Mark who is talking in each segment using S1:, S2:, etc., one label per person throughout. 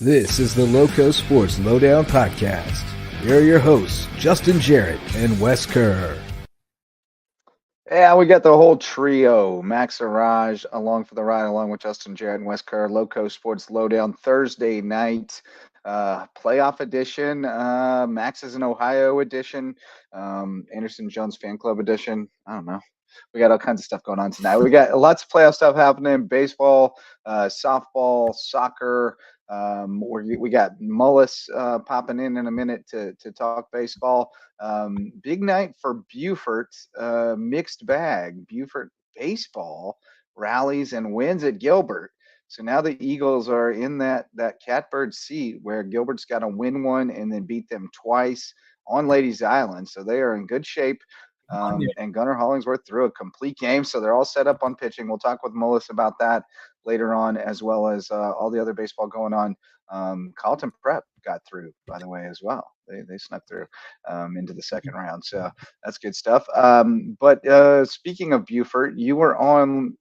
S1: This is the LowcoSports Lowdown podcast. Here are your hosts, Justin Jarrett and Wes Kerr.
S2: Yeah, we got the whole trio. Max Arraj along for the ride, along with Justin Jarrett and Wes Kerr. LowcoSports Lowdown Thursday night playoff edition. Max is an Ohio edition. Anderson Jones Fan Club edition. I don't know. We got all kinds of stuff going on tonight. We got lots of playoff stuff happening: baseball, softball, soccer. We got Mullis popping in a minute to talk baseball. Big night for Beaufort, mixed bag. Beaufort baseball rallies and wins at Gilbert. So now the Eagles are in that catbird seat where Gilbert's got to win one and then beat them twice on Ladies Island. So they are in good shape. And Gunnar Hollingsworth threw a complete game, so they're all set up on pitching. We'll talk with Mullis about that later on, as well as all the other baseball going on. Carlton Prep got through, by the way, as well. They snuck through into the second round, so that's good stuff. But speaking of Beaufort, you were on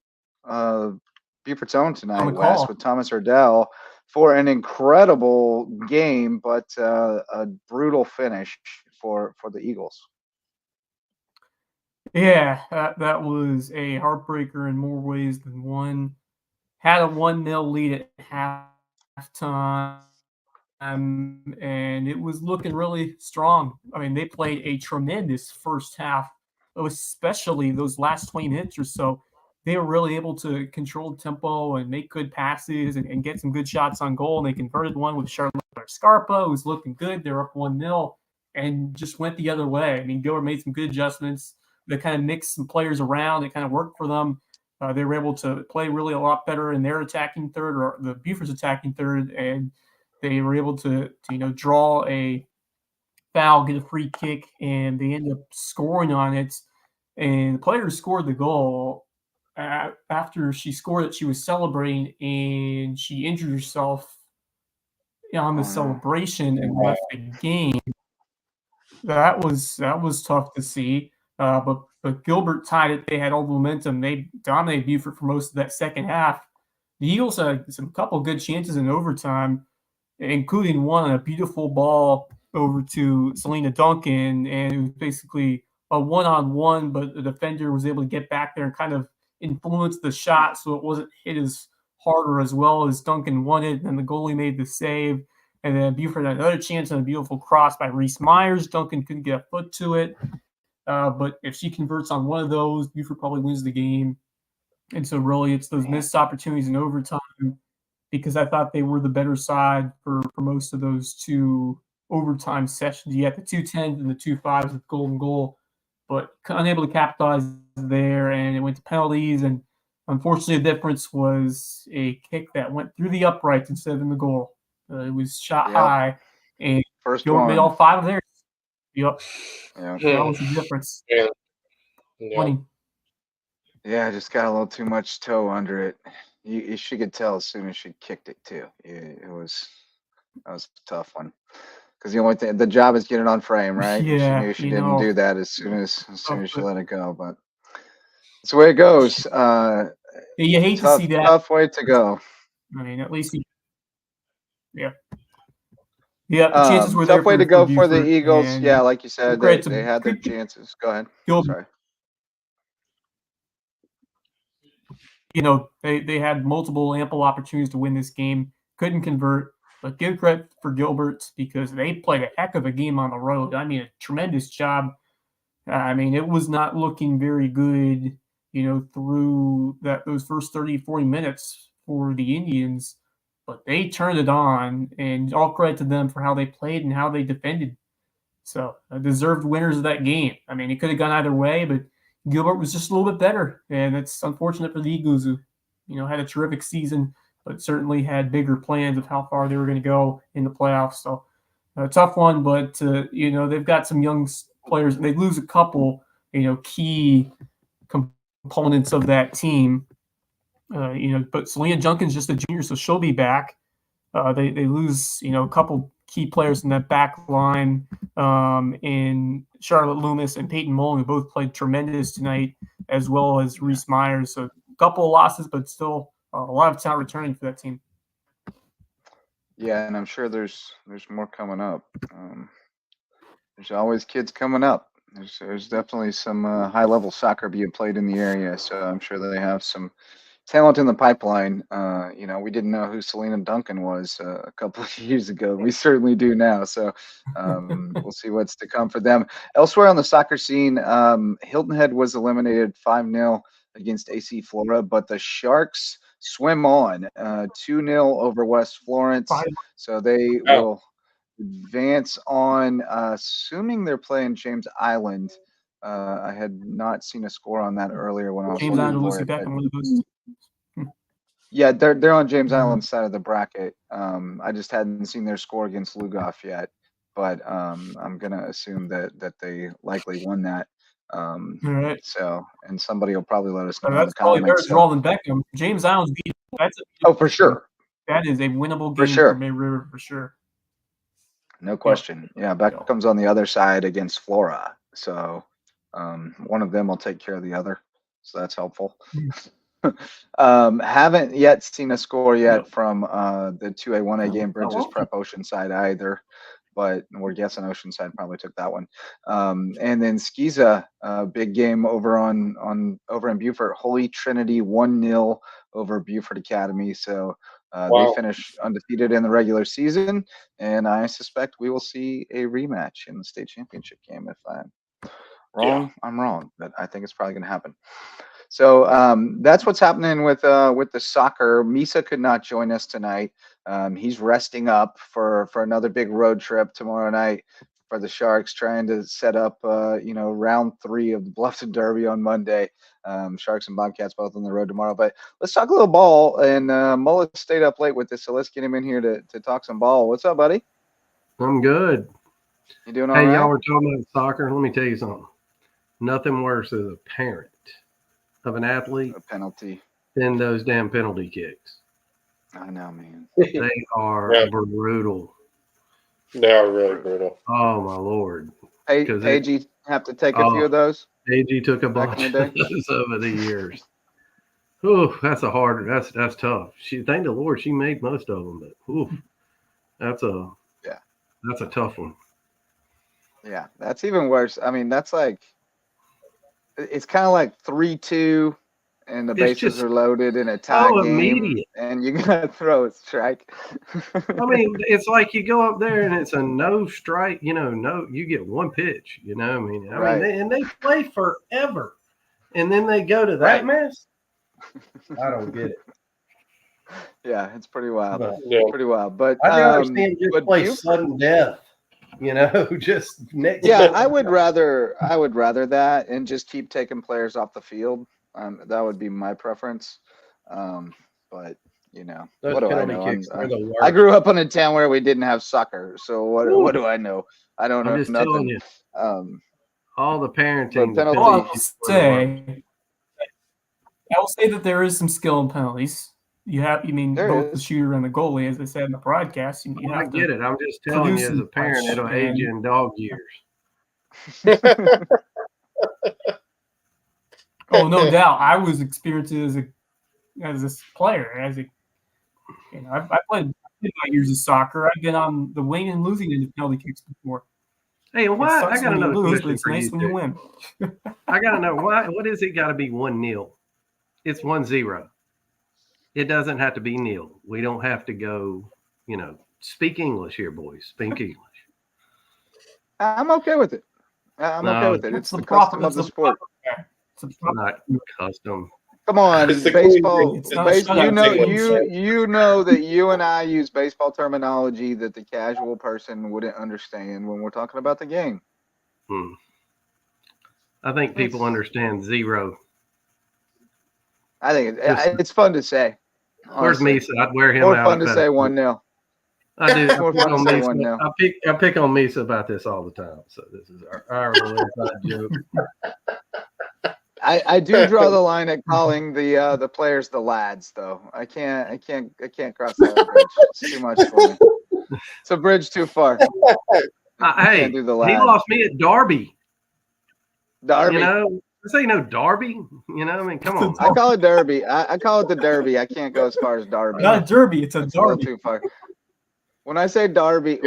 S2: Beaufort's Own tonight, Wes, with Thomas Erdell for an incredible game, but a brutal finish for the Eagles.
S3: Yeah, that was a heartbreaker in more ways than one. Had a 1-0 lead at halftime, and it was looking really strong. I mean, they played a tremendous first half, especially those last 20 minutes or so. They were really able to control the tempo and make good passes and get some good shots on goal. And they converted one with Charlotte Scarpa, who's looking good. They're up 1-0 and just went the other way. I mean, Gilbert made some good adjustments. They kind of mixed some players around. It kind of worked for them. They were able to play really a lot better in their attacking third, or the Beaufort's attacking third, and they were able to draw a foul, get a free kick, and they ended up scoring on it. And the player who scored the goal, after she scored it, she was celebrating, and she injured herself on the celebration and left the game. That was tough to see. But Gilbert tied it. They had all the momentum. They dominated Beaufort for most of that second half. The Eagles had some couple good chances in overtime, including one on a beautiful ball over to Selena Duncan, and it was basically a one-on-one, but the defender was able to get back there and kind of influence the shot so it wasn't hit as hard or as well as Duncan wanted, and the goalie made the save. And then Beaufort had another chance on a beautiful cross by Reese Myers. Duncan couldn't get a foot to it. But if she converts on one of those, Beaufort probably wins the game. And so really it's those missed opportunities in overtime, because I thought they were the better side for most of those two overtime sessions. You had the 2-10s and the 2-5s with golden goal, but unable to capitalize there, and it went to penalties. And unfortunately, the difference was a kick that went through the uprights instead of in the goal. It was shot high, and Gilbert made all 5 of theirs. Yep.
S2: Yeah.
S3: That was the difference.
S2: Yeah, just got a little too much toe under it. She could tell as soon as she kicked it too. That was a tough one, because the only thing, the job is getting it on frame, right?
S3: Yeah,
S2: she knew she didn't do that as soon as she let it go, but that's the way it goes.
S3: You hate to see that.
S2: Tough way to go.
S3: I mean, at least Yeah, the chances were there.
S2: Tough way to go for the Eagles. Yeah, like you said, they had their chances. Go ahead. Sorry.
S3: They had multiple ample opportunities to win this game. Couldn't convert, but give credit for Gilbert, because they played a heck of a game on the road. I mean, a tremendous job. I mean, it was not looking very good, through those first 30, 40 minutes for the Indians. But they turned it on, and all credit to them for how they played and how they defended. So, deserved winners of that game. I mean, it could have gone either way, but Gilbert was just a little bit better, and it's unfortunate for the Eagles, who, had a terrific season, but certainly had bigger plans of how far they were going to go in the playoffs. So, a tough one, but they've got some young players, and they lose a couple, key components of that team. But Selena Duncan's just a junior, so she'll be back. They lose, a couple key players in that back line, in Charlotte Loomis and Peyton Mullen, who both played tremendous tonight, as well as Reese Myers. So a couple of losses, but still a lot of talent returning for that team.
S2: Yeah, and I'm sure there's more coming up. There's always kids coming up. There's definitely some high-level soccer being played in the area, so I'm sure they have some talent in the pipeline. We didn't know who Selena Duncan was a couple of years ago. We certainly do now. So we'll see what's to come for them. Elsewhere on the soccer scene, Hilton Head was eliminated 5-0 against AC Flora, but the Sharks swim on 2-0 over West Florence. So they will advance on, assuming they're playing James Island. I had not seen a score on that earlier when I was
S3: James
S2: looking
S3: Island,
S2: for
S3: Lucy
S2: it.
S3: Beckham, one of those.
S2: Yeah, they're on James Island's side of the bracket. I just hadn't seen their score against Lugoff yet, but I'm gonna assume that they likely won that.
S3: All right.
S2: So, and somebody will probably let us know in
S3: That's
S2: the
S3: probably better
S2: comments.
S3: draw than Beckham. James Island's beat.
S2: Oh, for sure.
S3: That is a winnable
S2: For
S3: game
S2: sure.
S3: for May River for sure.
S2: No question. Yeah, Beckham's on the other side against Flora. So one of them will take care of the other. So that's helpful. Haven't yet seen a score yet from the 2A, 1A game, Bridges Prep Oceanside either, but we're guessing Oceanside probably took that one. And then Skiza, big game over in Beaufort, Holy Trinity 1-0 over Beaufort Academy. So they finished undefeated in the regular season, and I suspect we will see a rematch in the state championship game. If I'm wrong, I'm wrong, but I think it's probably going to happen. So that's what's happening with the soccer. Misa could not join us tonight. He's resting up for another big road trip tomorrow night for the Sharks, trying to set up round 3 of the Bluffton Derby on Monday. Sharks and Bobcats both on the road tomorrow. But let's talk a little ball. And Mullis stayed up late with this, so let's get him in here to talk some ball. What's up, buddy?
S4: I'm good.
S2: You doing all right?
S4: Hey, y'all were talking about soccer. Let me tell you something. Nothing worse as a parent of an athlete than those damn penalty kicks.
S2: I know, man.
S4: They are brutal.
S5: They are really brutal.
S4: Oh, my Lord.
S2: Hey, AG have to take a few of those?
S4: AG took a bunch of those over the years. Oh, that's tough. Thank the Lord she made most of them, but that's a tough one.
S2: Yeah, that's even worse. I mean, that's like, it's kind of like 3-2 and the bases are loaded in a tie game,
S4: immediate.
S2: And you gotta throw a strike.
S4: I mean, it's like you go up there and it's a no strike, you get one pitch, they play forever. And then they go to that mess. I don't get it.
S2: Yeah, it's pretty wild.
S4: Pretty
S2: wild. But
S4: I understand just play sudden death. Just next.
S2: Yeah, I would rather that and just keep taking players off the field. That would be my preference. But what do I know? I grew up in a town where we didn't have soccer, so what do I know? I don't know
S4: just
S2: nothing.
S4: You, all the parenting.
S3: I will say that there is some skill in penalties. Both the shooter and the goalie, as they said in the broadcast.
S4: I get it. I'm just telling you, as a parent, it'll age you in dog years.
S3: Oh, no doubt. I was experienced as a player. I played my years of soccer. I've been on the winning and losing end of penalty kicks before.
S4: Hey, why? I got another question
S3: but it's nice when you win.
S4: I got to know why. What is it got to be 1-0? It's 1-0. It doesn't have to be nil. We don't have to go, speak English here, boys. Speak English.
S2: I'm okay with it. Okay with it. It's the custom of the sport.
S4: It's not custom.
S2: Come on, baseball. You know that you and I use baseball terminology that the casual person wouldn't understand when we're talking about the game.
S4: I think people understand 0.
S2: I think it's fun to say.
S4: Where's Misa? I'd wear him
S2: more
S4: out.
S2: More fun to say 1-0.
S4: I do. I pick on Misa about this all the time. So this is our little inside joke.
S2: I do draw the line at calling the players the lads, though. I can't cross that bridge. It's too much for me. It's a bridge too far.
S4: Hey, he lost me at Derby. This ain't no Derby, come on.
S2: I call it Derby. I call it the Derby. I can't go as far as Derby.
S3: Not a Derby, it's a Derby.
S2: Too far. When I say Darby,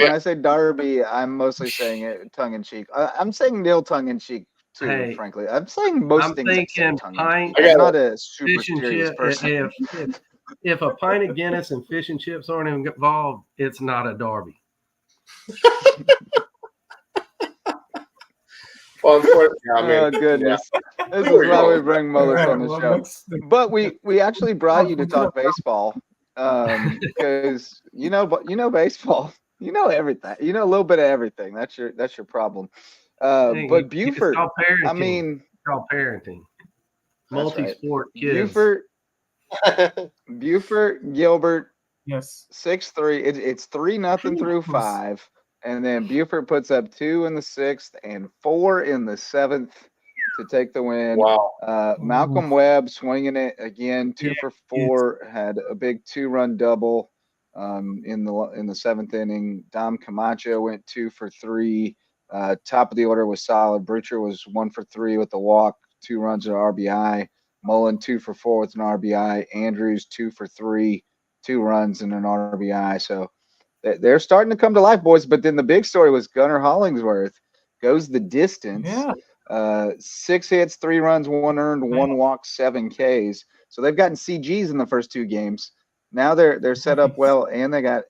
S2: I'm mostly saying it tongue in cheek. I'm saying nil tongue in cheek too.
S4: Hey,
S2: frankly, I'm saying most
S4: I'm
S2: things I say
S4: thinking
S2: tongue in
S4: pint,
S2: cheek. I'm not a super
S4: fish and
S2: serious
S4: chip.
S2: person.
S4: If a pint of Guinness and fish and chips aren't involved, it's not a Darby.
S5: Well, unfortunately, I mean,
S2: Oh goodness, this is why we bring Mullis on the show. But we actually brought you to talk baseball because you know baseball, you know everything, you know a little bit of everything. That's your problem. But Buford, I mean,
S4: it's called parenting. Multi-sport
S2: right.
S4: kids.
S2: Buford, Gilbert,
S3: Yes.
S2: 6-3. It's 3-0 through 5. And then Buford puts up 2 in the 6th and 4 in the 7th to take the win.
S5: Wow.
S2: Malcolm Webb swinging it again, 2 for 4, had a big 2-run double in the 7th inning. Dom Camacho went 2 for 3. Top of the order was solid. Brucher was 1 for 3 with the walk, 2 runs and RBI. Mullen 2 for 4 with an RBI. Andrews 2 for 3, 2 runs and an RBI. So they're starting to come to life, boys. But then the big story was Gunnar Hollingsworth goes the distance.
S3: Yeah.
S2: 6 hits, 3 runs, 1 earned, 1 walk, 7 Ks. So they've gotten CGs in the first 2 games. Now they're set up well, and they got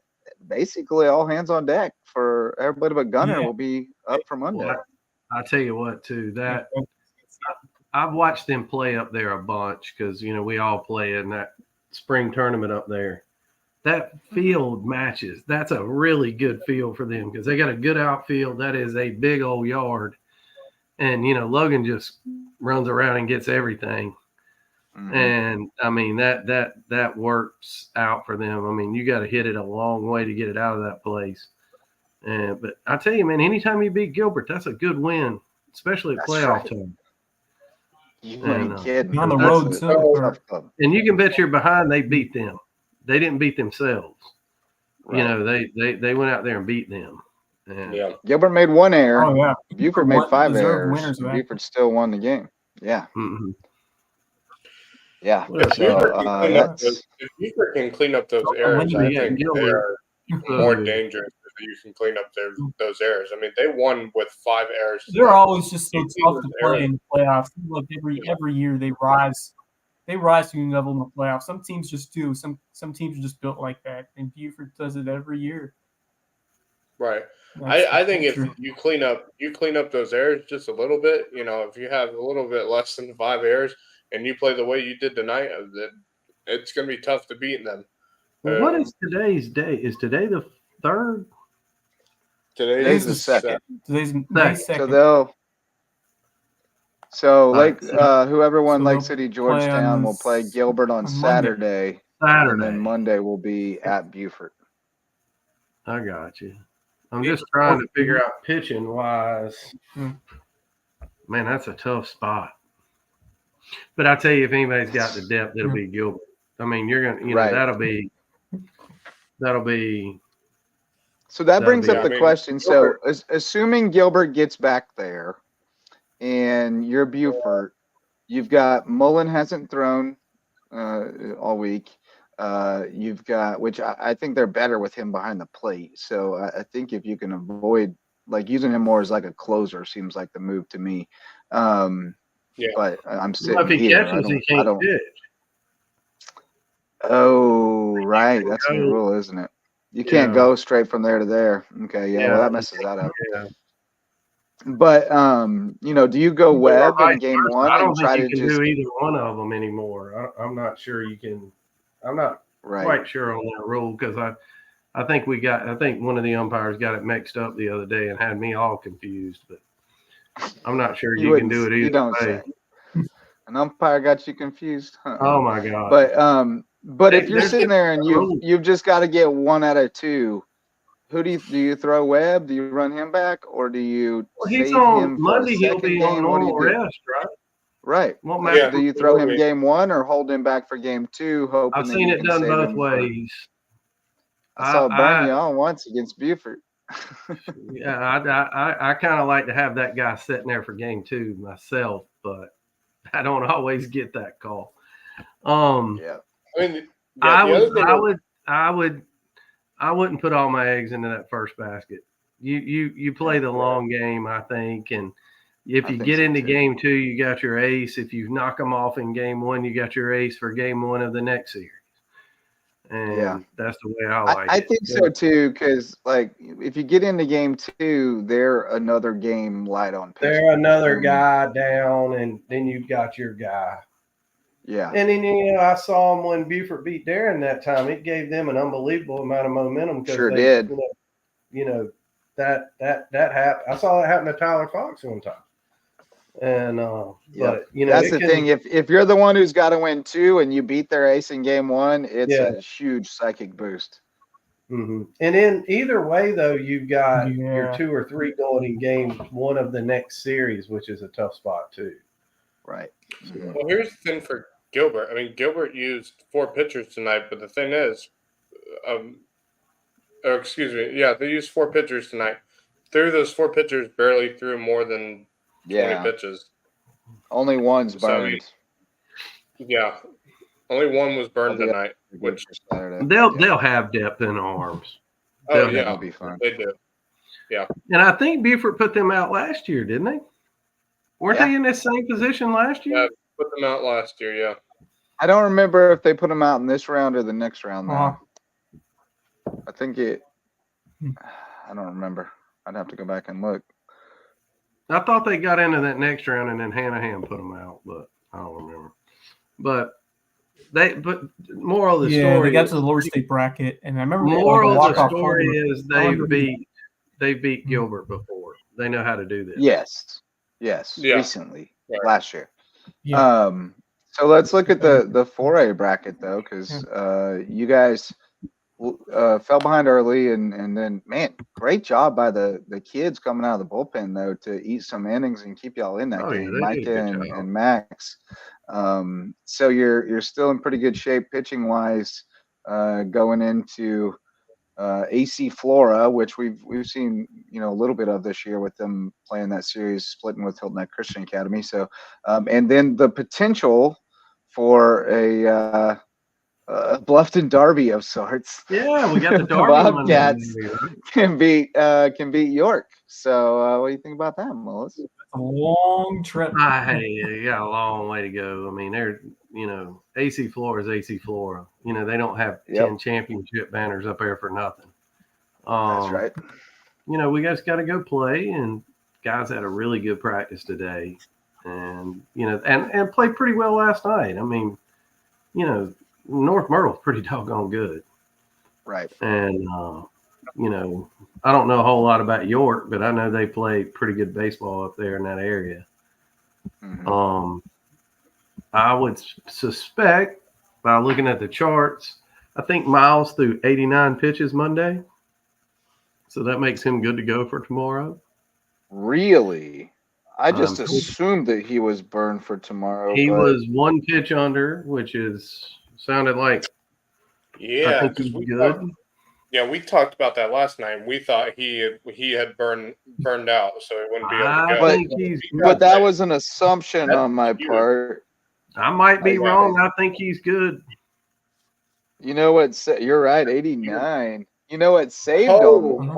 S2: basically all hands on deck for everybody but Gunnar will be up for Monday.
S4: Well, I tell you what, too, that I've watched them play up there a bunch because, you know, we all play in that spring tournament up there. That field matches. That's a really good field for them because they got a good outfield. That is a big old yard. And, you know, Logan just runs around and gets everything. Mm-hmm. And, I mean, that works out for them. I mean, you got to hit it a long way to get it out of that place. But I tell you, man, anytime you beat Gilbert, that's a good win, especially at playoff time.
S2: You ain't kidding.
S3: On the road, too.
S4: And you can bet you're behind they beat them. They didn't beat themselves. Right. You know, they went out there and beat them. And
S2: Gilbert made 1 error.
S3: Oh, yeah.
S2: Buford made 5 errors. Buford still won the game. Yeah.
S4: Mm-hmm.
S2: Yeah.
S5: If Buford can clean up those errors, I think they are more dangerous if you can clean up those errors. I mean, they won with 5 errors.
S3: They're always just so tough to play in the playoffs. Look, every year they rise. They rise to a level in the playoffs. Some teams just do. Some teams are just built like that, and Buford does it every year.
S5: Right. I think if you clean up those errors just a little bit, you know, if you have a little bit less than 5 errors and you play the way you did tonight, it's going to be tough to beat them.
S4: Well, what is today's day? Is today the 3rd?
S2: Today's the 2nd.
S3: Today's the 2nd.
S2: So whoever won Lake City, Georgetown will play Gilbert on Saturday. And then Monday will be at Buford.
S4: I got you. I'm just trying to figure out pitching wise. Man, that's a tough spot. But I tell you, if anybody's got the depth, it'll be Gilbert. I mean, you're gonna, you know, that'll be.
S2: So that brings up the question. So, assuming Gilbert gets back there, and you're Buford, you've got Mullen hasn't thrown all week. You've got, which I think they're better with him behind the plate. So I think if you can avoid like using him more as like a closer, seems like the move to me. But I'm sitting
S4: if he
S2: here.
S4: Catches, he can't pitch.
S2: Oh, right. That's the rule, isn't it? You can't go straight from there to there. Okay, well that messes that up.
S4: Yeah.
S2: But you know, do you go Webb in game 1
S4: I don't
S2: and try
S4: think you
S2: to
S4: can
S2: just
S4: do either one of them anymore? I'm not sure you can. I'm not quite sure on that rule because I think one of the umpires got it mixed up the other day and had me all confused. But I'm not sure you can do it either
S2: you don't
S4: way.
S2: Say. An umpire got you confused?
S4: Oh my God!
S2: But if you're sitting there and you've just got to get 1 out of 2, who do you throw Webb? Do you run him back, or do you?
S4: Well, he's on Monday. He'll be on normal rest, right?
S2: Right. Do you throw him game 1 or hold him back for game 2? Hoping
S4: I've seen it done both ways.
S2: I saw it burn y'all once against Buford.
S4: Yeah, I kind of like to have that guy sitting there for game 2 myself, but I don't always get that call.
S2: Yeah.
S4: I I wouldn't put all my eggs into that first basket. You play the long game, I think, and if you get into game 2, you got your ace. If you knock them off in game 1, you got your ace for game 1 of the next series. And that's the way I like it.
S2: I think so too, because like if you get into game 2, they're another game light on pitching.
S4: They're another guy down, and then you've got your guy.
S2: Yeah.
S4: And then I saw them when Buford beat Darren that time. It gave them an unbelievable amount of momentum.
S2: Sure did.
S4: That happened. I saw that happen to Tyler Fox one time. And but
S2: that's the thing. If you're the one who's got to win 2 and you beat their ace in game 1, it's a huge psychic boost.
S4: Mm-hmm. And in either way, though, you've got your 2 or 3 going in game 1 of the next series, which is a tough spot too.
S2: Right.
S5: Well, here's the thing for Gilbert. I mean, Gilbert used 4 pitchers tonight, but the thing is, they used 4 pitchers tonight. 3 of those 4 pitchers barely threw more than 20 pitches.
S2: Only one's burned.
S5: Only one was burned tonight. Which
S4: they'll have depth in arms.
S2: That'll be fun.
S5: They do. Yeah.
S4: And I think Buford put them out last year, didn't they? Weren't they in this same position last year?
S5: Yeah, put them out last year, yeah.
S2: I don't remember if they put them out in this round or the next round, though. I think I don't remember. I'd have to go back and look.
S4: I thought they got into that next round and then Hanahan put them out, but I don't remember. But moral of the story,
S3: they got to the lower state bracket, and I remember
S4: moral of the story is they beat Gilbert before. They know how to do this.
S2: Yes.
S5: Yeah.
S2: Recently, last year. Yeah. So let's look at the 4A bracket though, because you guys fell behind early, and then great job by the kids coming out of the bullpen though to eat some innings and keep y'all in that game, Micah and Max. So you're still in pretty good shape pitching wise, going into AC Flora, which we've seen a little bit of this year with them playing that series, splitting with Hilton Head Christian Academy. So and then the potential for a Bluffton Derby of sorts.
S4: Yeah, we got the Derby.
S2: Bobcats can beat York. So what do you think about that, Melissa?
S3: A long trip.
S4: You got a long way to go. I mean, they're AC Flora is AC Flora. They don't have 10 championship banners up there for nothing.
S2: That's right.
S4: We just got to go play, and guys had a really good practice today, and and played pretty well last night. I mean, North Myrtle's pretty doggone good.
S2: Right.
S4: And, I don't know a whole lot about York, but I know they play pretty good baseball up there in that area. Mm-hmm. I would suspect by looking at the charts, I think Miles threw 89 pitches Monday. So that makes him good to go for tomorrow.
S2: Really? I just assumed that he was burned for tomorrow.
S4: He was 1 pitch under, which sounded like I think he's good.
S5: We talked about that last night. We thought he had burned out, so he wouldn't be able to go.
S2: But that was an assumption on my part.
S4: I might be wrong. I think he's good.
S2: You know what? You're right. 89. You know what saved him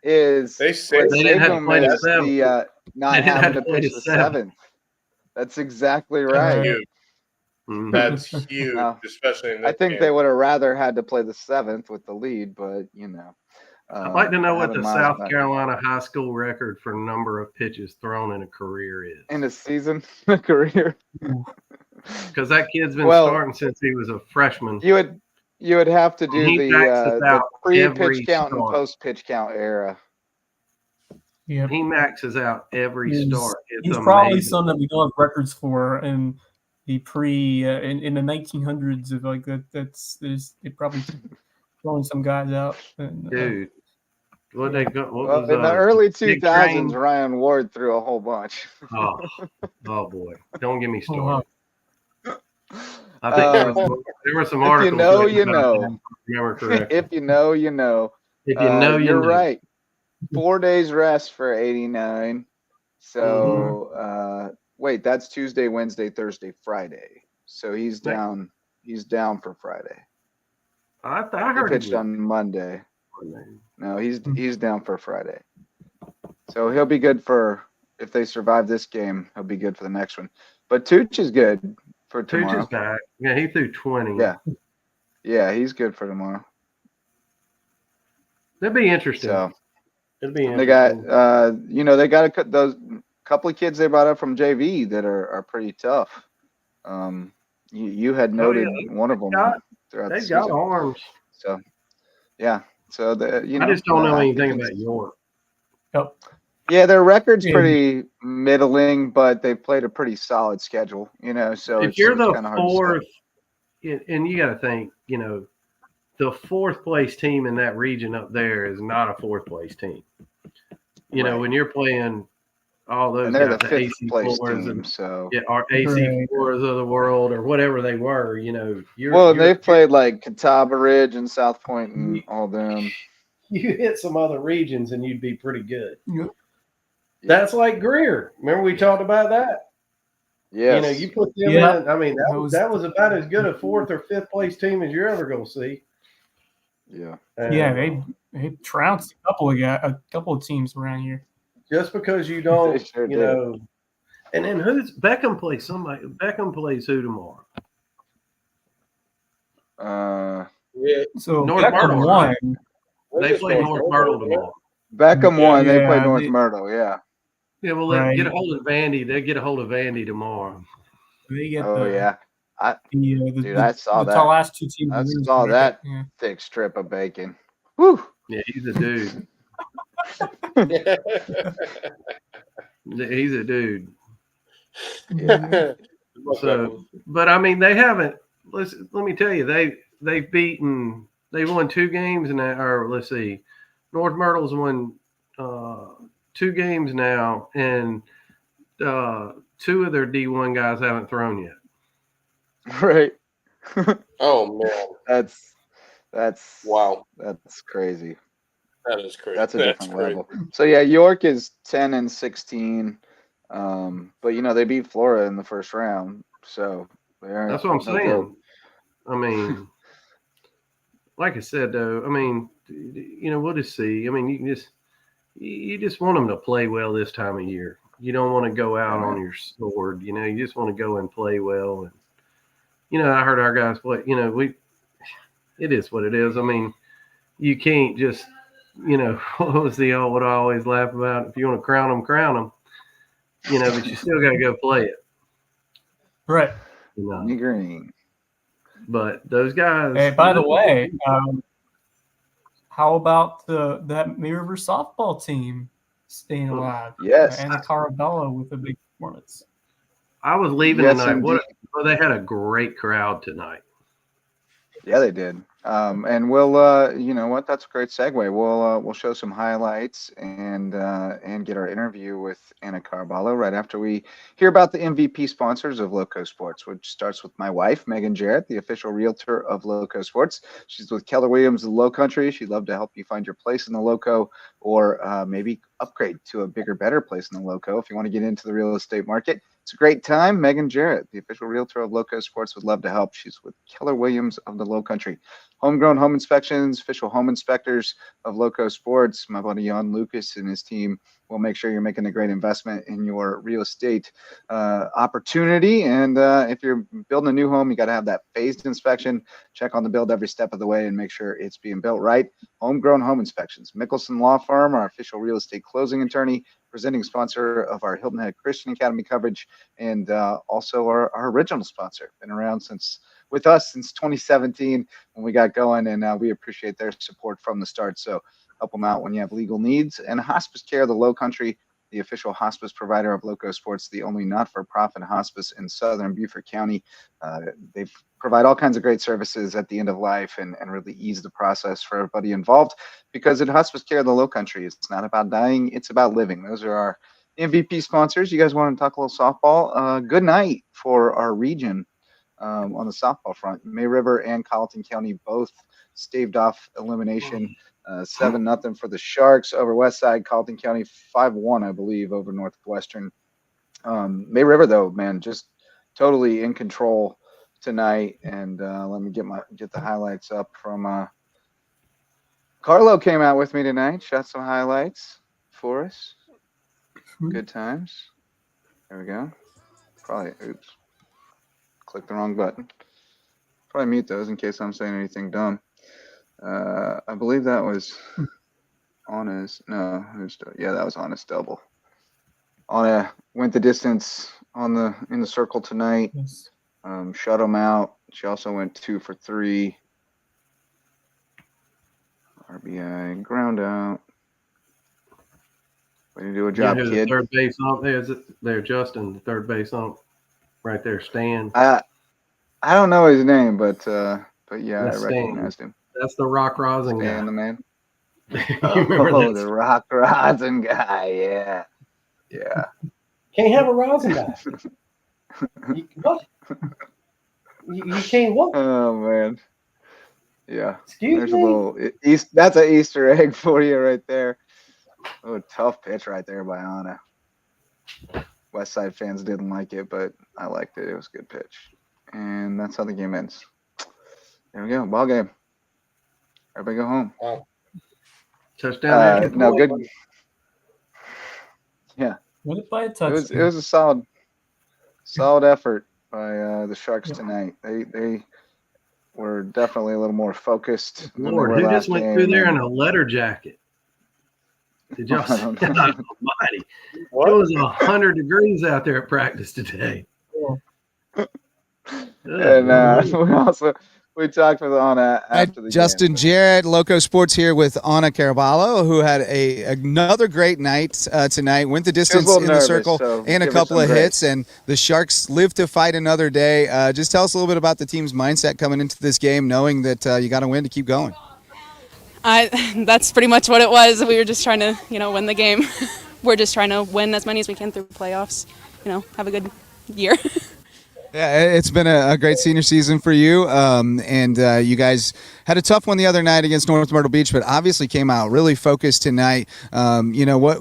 S2: is
S5: they didn't have to play the 7th.
S2: Not having to pitch the 7th. That's exactly right.
S5: That's huge, especially in this
S2: I think
S5: game.
S2: they would have rather had to play the 7th with the lead, but
S4: I'd like to know what the South Carolina high school record for number of pitches thrown in a career is.
S2: In a season, a career.
S4: Because that kid's been starting since he was a freshman.
S2: You would have to do the pre-pitch count and post-pitch count era.
S3: Yeah,
S4: he maxes out every start.
S3: He's probably some that we don't have records for, and the in the 1900s of like that. They probably throwing some guys out. And,
S4: dude. What
S2: in the early 2000s, Ryan Ward threw a whole bunch.
S4: Oh boy! Don't get me started. I think there were some articles.
S2: If you know. If you know, you know.
S4: If you know,
S2: you're right. 4 days rest for 89. So wait, that's Tuesday, Wednesday, Thursday, Friday. So he's down. He's down for Friday.
S4: I heard
S2: he pitched on Monday. No, he's down for Friday. So he'll be good for if they survive this game. He'll be good for the next one. But Tooch is good for tomorrow.
S4: Tooch is back. Yeah, he threw 20.
S2: Yeah, he's good for tomorrow.
S4: That'd be interesting.
S2: So
S4: it'd be interesting.
S2: They got they got those couple of kids they brought up from JV that are pretty tough. You had noted one of them throughout the season.
S4: They've got arms.
S2: So yeah. So
S4: I just don't know anything about York.
S3: Yep.
S2: Yeah, their record's pretty middling, but they've played a pretty solid schedule, so
S4: if you're the fourth, and you got to think, the fourth place team in that region up there is not a fourth place team. When you're playing all those,
S2: and they're
S4: guys,
S2: the fifth place team,
S4: our AC fours of the world or whatever they were,
S2: they've played like Catawba Ridge and South Point and all them.
S4: You hit some other regions and you'd be pretty good.
S3: Yeah.
S4: That's like Greer. Remember we talked about that?
S2: Yes.
S4: You put them in. I mean, that was about as good a fourth or fifth place team as you're ever going to see.
S2: Yeah.
S3: They trounced a couple of teams around here.
S4: Just because you don't, And then who's Beckham plays somebody? Beckham plays who tomorrow?
S3: So
S4: North
S3: Beckham
S4: Myrtle
S3: won.
S4: They play North Myrtle tomorrow.
S2: Beckham won. They play North Myrtle. Yeah.
S4: Yeah. Well, get a hold of Vandy. They get a hold of Vandy tomorrow.
S3: They get
S2: I saw that.
S3: The last two teams.
S2: I saw that thick strip of bacon. Woo.
S4: Yeah, he's a dude. He's a dude.
S2: Yeah.
S4: So, but I mean, they haven't. Let me tell you, they've won 2 games now. Or let's see, North Myrtle's won 2 games now, and 2 of their D1 guys haven't thrown yet.
S2: Right.
S5: Oh man,
S2: that's
S5: wow.
S2: That's crazy.
S5: That is crazy.
S2: That's a different level. So yeah, York is 10-16, but they beat Florida in the first round. So
S4: that's what I'm saying. I mean, like I said though, I mean, we'll just see. I mean, you just want them to play well this time of year. You don't want to go out on your sword. You just want to go and play well. And I heard our guys play. It is what it is. I mean, you can't just, what was what I always laugh about? If you want to crown them, crown them. But you still got to go play it.
S3: Right.
S2: Green.
S4: But those guys.
S3: Hey, by the way, how about that May River softball team staying alive?
S2: Yes.
S3: Anna Carabello with a big performance.
S4: I was leaving tonight. They had a great crowd tonight.
S2: Yeah, they did. And we'll, you know what? That's a great segue. We'll show some highlights and get our interview with Anna Carballo right after we hear about the MVP sponsors of LowcoSports, which starts with my wife, Megan Jarrett, the official realtor of LowcoSports. She's with Keller Williams of Lowcountry. She'd love to help you find your place in the Lowco, or maybe upgrade to a bigger, better place in the Lowco if you want to get into the real estate market. It's a great time. Megan Jarrett, the official realtor of LowcoSports, would love to help. She's with Keller Williams of the Lowcountry. Homegrown home inspections, official home inspectors of LowcoSports. My buddy Jan Lucas and his team will make sure you're making a great investment in your real estate opportunity. And if you're building a new home, you got to have that phased inspection. Check on the build every step of the way and make sure it's being built right. Homegrown home inspections. Mickelson Law Firm, our official real estate closing attorney, presenting sponsor of our Hilton Head Christian Academy coverage, and also our original sponsor. Been around with us since 2017 when we got going, and we appreciate their support from the start. So help them out when you have legal needs. And Hospice Care, the Lowcountry, the official hospice provider of LowcoSports, the only not-for-profit hospice in Southern Beaufort County. They provide all kinds of great services at the end of life and really ease the process for everybody involved, because at Hospice Care, the Lowcountry, it's not about dying, it's about living. Those are our MVP sponsors. You guys want to talk a little softball? Good night for our region on the softball front. May River and Colleton County both staved off elimination. 7-0 for the Sharks over Westside. Colleton County 5-1, I believe, over Northwestern. May River, though, man, just totally in control tonight. And let me get the highlights up from Carlo came out with me tonight, shot some highlights for us. Good times. There we go. Probably, oops. Clicked the wrong button. Probably mute those in case I'm saying anything dumb. I believe that was Honest. No, that was Honest double. Anna went the distance in the circle tonight.
S3: Yes.
S2: Shut him out. She also went 2 for 3. RBI, ground out. Way to do a job, kid.
S4: The third base ump there, Justin, the third base ump, right there, Stan.
S2: I don't know his name, but yeah,
S4: That's
S2: I recognized him.
S4: That's the rock rosin guy.
S2: Stan, the man.
S4: Oh,
S2: the rock rosin guy. Yeah.
S4: Can't have a rosin guy. What? You can't what?
S2: Oh man. Yeah.
S4: Excuse me.
S2: A little that's an Easter egg for you right there. Oh, tough pitch right there by Anna. West Side fans didn't like it, but I liked it. It was a good pitch. And that's how the game ends. There we go. Ball game. Everybody go home.
S5: Wow.
S4: Touchdown.
S2: No, good. Yeah.
S3: Win it by a touchdown.
S2: It was a solid effort by the Sharks tonight. They were definitely a little more focused.
S4: Lord, who just went through there in a letter jacket? Did y'all see? God almighty. It was 100 degrees out there at practice today.
S2: And we talked with Anna after the
S6: Justin
S2: game.
S6: Jarrett, LowcoSports here with Anna Caraballo, who had another great night tonight. Went the distance in the circle and a couple of hits, and the Sharks live to fight another day. Just tell us a little bit about the team's mindset coming into this game, knowing that you got to win to keep going.
S7: That's pretty much what it was. We were just trying to, win the game. We're just trying to win as many as we can through playoffs. Have a good year.
S6: Yeah, it's been a great senior season for you, and you guys had a tough one the other night against North Myrtle Beach, but obviously came out really focused tonight. What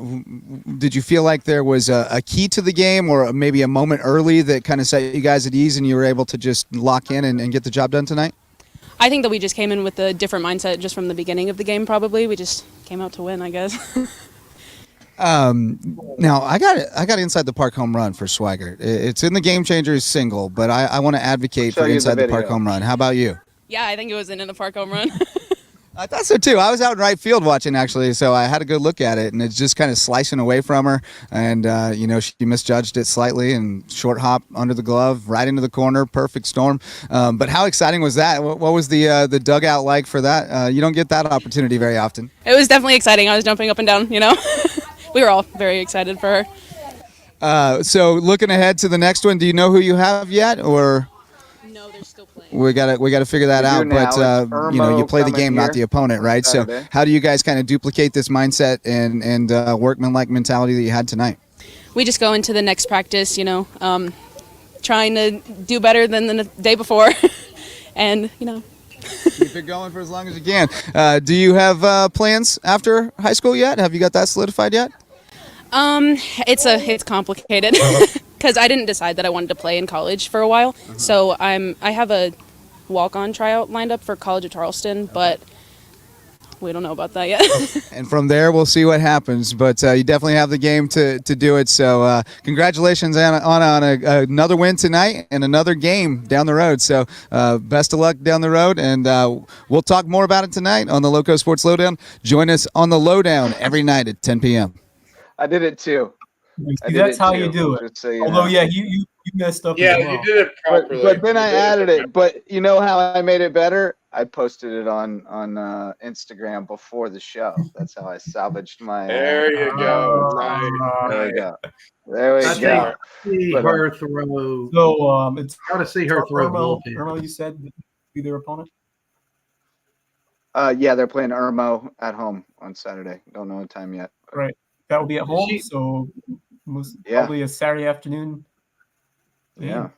S6: did you feel like there was a key to the game, or maybe a moment early that kind of set you guys at ease, and you were able to just lock in and get the job done tonight?
S7: I think that we just came in with a different mindset just from the beginning of the game. Probably we just came out to win, I guess.
S6: Now I got inside the park home run for Swigert. It's in the Game Changers single, but I want to advocate for inside the park home run. How about you?
S7: Yeah, I think it was in the park home run.
S6: I thought so too. I was out in right field watching actually, so I had a good look at it, and it's just kind of slicing away from her, and she misjudged it slightly and short hop under the glove, right into the corner, perfect storm. But how exciting was that? What was the dugout like for that? You don't get that opportunity very often.
S7: It was definitely exciting. I was jumping up and down. We were all very excited for her.
S6: So looking ahead to the next one, do you know who you have yet, or?
S7: No, they're still playing.
S6: We gotta figure that out. But you play the game, not the opponent, right? So how do you guys kind of duplicate this mindset and workmanlike mentality that you had tonight?
S7: We just go into the next practice, trying to do better than the day before, and
S6: keep it going for as long as you can. Do you have plans after high school yet? Have you got that solidified yet?
S7: It's complicated because I didn't decide that I wanted to play in college for a while. So I have a walk-on tryout lined up for College of Charleston, but we don't know about that yet.
S6: And from there, we'll see what happens. But you definitely have the game to do it. So congratulations on another win tonight and another game down the road. So best of luck down the road. And we'll talk more about it tonight on the LowcoSports Lowdown. Join us on the Lowdown every night at 10 p.m.
S2: I did it too.
S3: That's how you do it. Although, you messed up.
S5: Yeah, you did it properly.
S2: But then I added it. But you know how I made it better? I posted it on Instagram before the show. That's how I salvaged my.
S5: There you go.
S2: There we go. There we go.
S4: See her throw.
S3: So it's
S4: got to see her throw.
S3: Irmo, you said be their opponent.
S2: Yeah, they're playing Irmo at home on Saturday. Don't know the time yet.
S3: Right. That will be at home, so probably a Saturday afternoon.
S2: Yeah.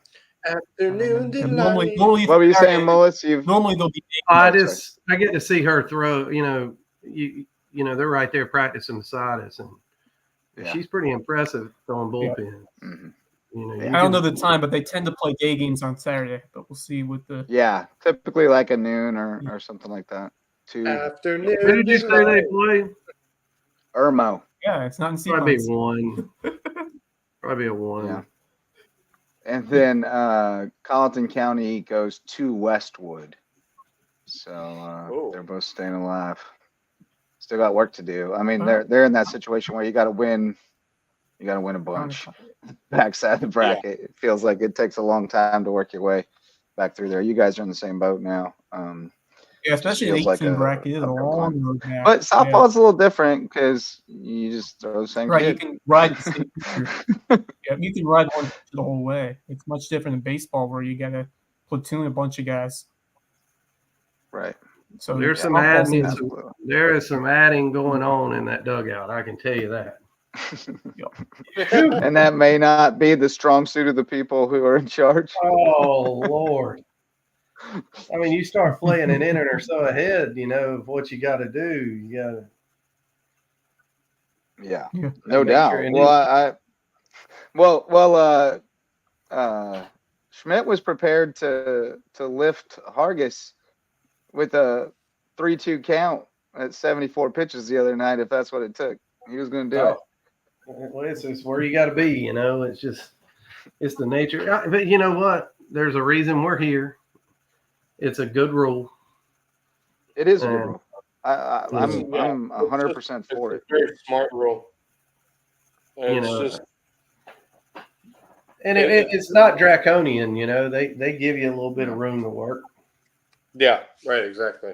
S5: Afternoon delight.
S3: Normally
S2: what were you saying, Mullis?
S3: Normally they'll be.
S4: I get to see her throw. They're right there practicing beside us, and she's pretty impressive throwing bullpens.
S2: Yeah.
S4: Mm-hmm.
S3: I don't know the time, but they tend to play day games on Saturday. But we'll see with the.
S2: Yeah, typically like a noon or something like that. 2.
S5: Afternoon.
S4: Who did you say they play?
S2: Irmo.
S3: Yeah, it's not in
S4: Probably
S3: sequence.
S4: 1. Probably a 1.
S2: Yeah. And then Colleton County goes to Westwood. So they're both staying alive. Still got work to do. I mean, they're in that situation where you got to win. You got to win a bunch. Backside the bracket, It feels like it takes a long time to work your way back through there. You guys are in the same boat now.
S3: Yeah, especially the 18 bracket is a long road back.
S2: But softball's a little different because you just throw the same kid.
S3: You can ride the same yeah, you can ride one the whole way. It's much different in baseball where you got to platoon a bunch of guys.
S2: Right.
S3: So
S4: there is some adding going on in that dugout. I can tell you that.
S2: And that may not be the strong suit of the people who are in charge.
S4: Oh, Lord. I mean, you start playing an inning or so ahead, of what you got to do. You
S2: got to, no doubt. Schmidt was prepared to lift Hargis with a 3-2 count at 74 pitches the other night, if that's what it took. He was going to do it.
S4: Well, it's where you got to be. It's the nature. But you know what? There's a reason we're here. It's a good rule.
S2: It is a good rule. I'm 100% for it.
S5: It's a very smart rule. And
S4: it's not draconian. They give you a little bit of room to work.
S5: Yeah, right, exactly.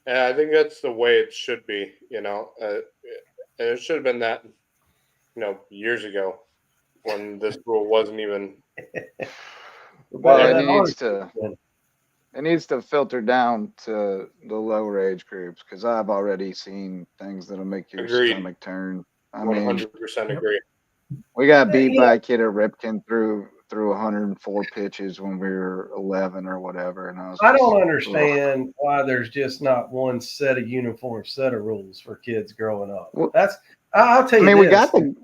S5: And I think that's the way it should be. It should have been that, years ago when this rule wasn't even.
S2: Well, it needs to filter down to the lower age groups because I've already seen things that'll make your stomach turn.
S5: 100% agree.
S2: We got beat by a kid at Ripken through 104 pitches when we were 11 or whatever, and
S4: I don't understand why there's just not one set of uniform set of rules for kids growing up. Well, I'll tell you.
S2: We got the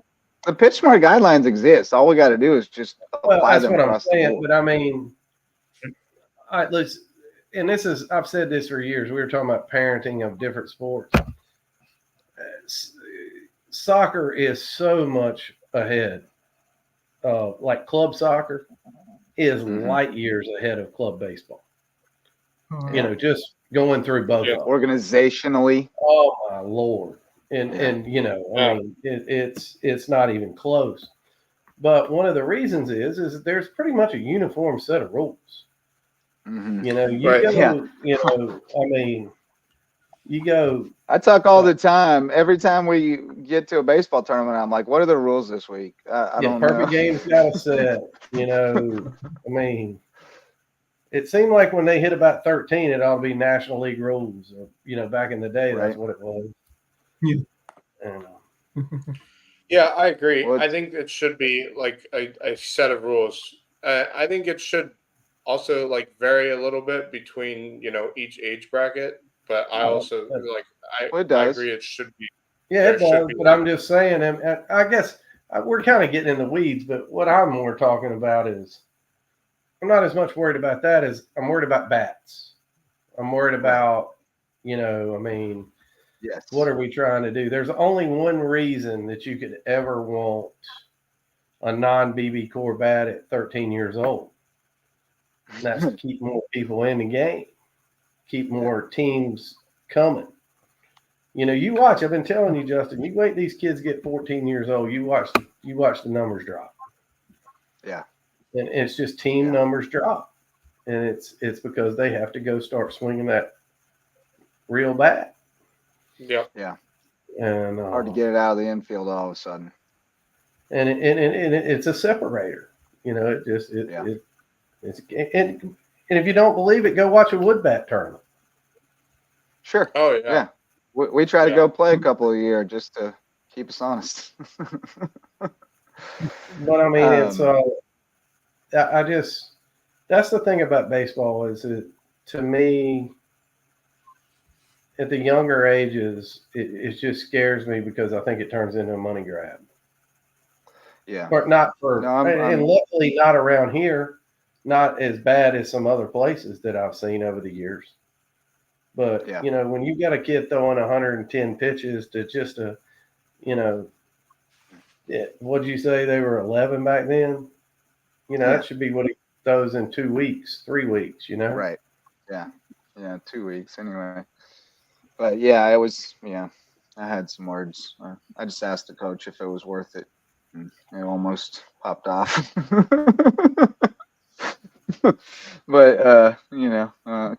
S2: pitch smart guidelines exist. All we got to do is just apply them across the board.
S4: But I've said this for years. We were talking about parenting of different sports. Soccer is so much ahead. Like club soccer is light years ahead of club baseball. Just going through both of them.
S2: Organizationally.
S4: Oh my Lord. It's not even close. But one of the reasons is that there's pretty much a uniform set of rules. You go. I
S2: talk all the time. Every time we get to a baseball tournament, I'm like, what are the rules this week? I don't know.
S4: Perfect game's got a set. It seemed like when they hit about 13, it ought to be National League rules. Back in the day, that's what it was.
S5: Yeah, I agree. I think it should be like a set of rules. I think it should also vary a little bit between each age bracket. But I also I agree it should be.
S4: Yeah, it does. But I'm just saying, and I guess we're kind of getting in the weeds. But what I'm more talking about is I'm not as much worried about that as I'm worried about bats. I'm worried about
S2: yes.
S4: What are we trying to do? There's only one reason that you could ever want a non-BB core bat at 13 years old. And that's to keep more people in the game. Keep more teams coming. You watch. I've been telling you, Justin. You wait; these kids get 14 years old. You watch the numbers drop.
S2: Yeah,
S4: and it's just team numbers drop, and it's because they have to go start swinging that real bat.
S5: Yeah.
S2: And hard to get it out of the infield all of a sudden.
S4: And it's a separator. And if you don't believe it, go watch a wood bat tournament.
S2: Sure.
S5: Oh, yeah.
S2: We try to go play a couple a year just to keep us honest.
S4: But it's that's the thing about baseball is that, to me, at the younger ages, it just scares me because I think it turns into a money grab.
S2: Yeah.
S4: But and luckily not around here. Not as bad as some other places that I've seen over the years. But, you know, when you got a kid throwing 110 pitches to just what'd you say? They were 11 back then? You know, that should be what he throws in 2 weeks, 3 weeks, you know?
S2: Right. Yeah. Yeah, 2 weeks anyway. But yeah, I had some words. I just asked the coach if it was worth it. And it almost popped off. But, I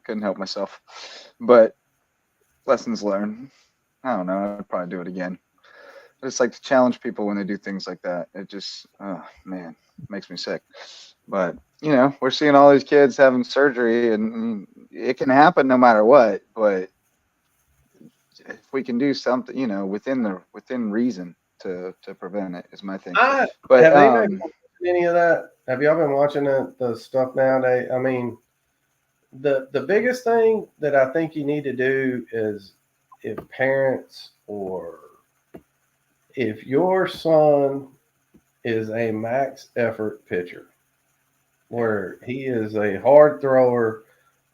S2: couldn't help myself. But lessons learned. I don't know. I'd probably do it again. I just like to challenge people when they do things like that. It just, makes me sick. But, we're seeing all these kids having surgery, and it can happen no matter what. But if we can do something, within reason to prevent it is my thing. But
S4: have they been watching any of that? Have y'all been watching the stuff nowadays? I mean, the biggest thing that I think you need to do is if parents or if your son is a max effort pitcher, where he is a hard thrower,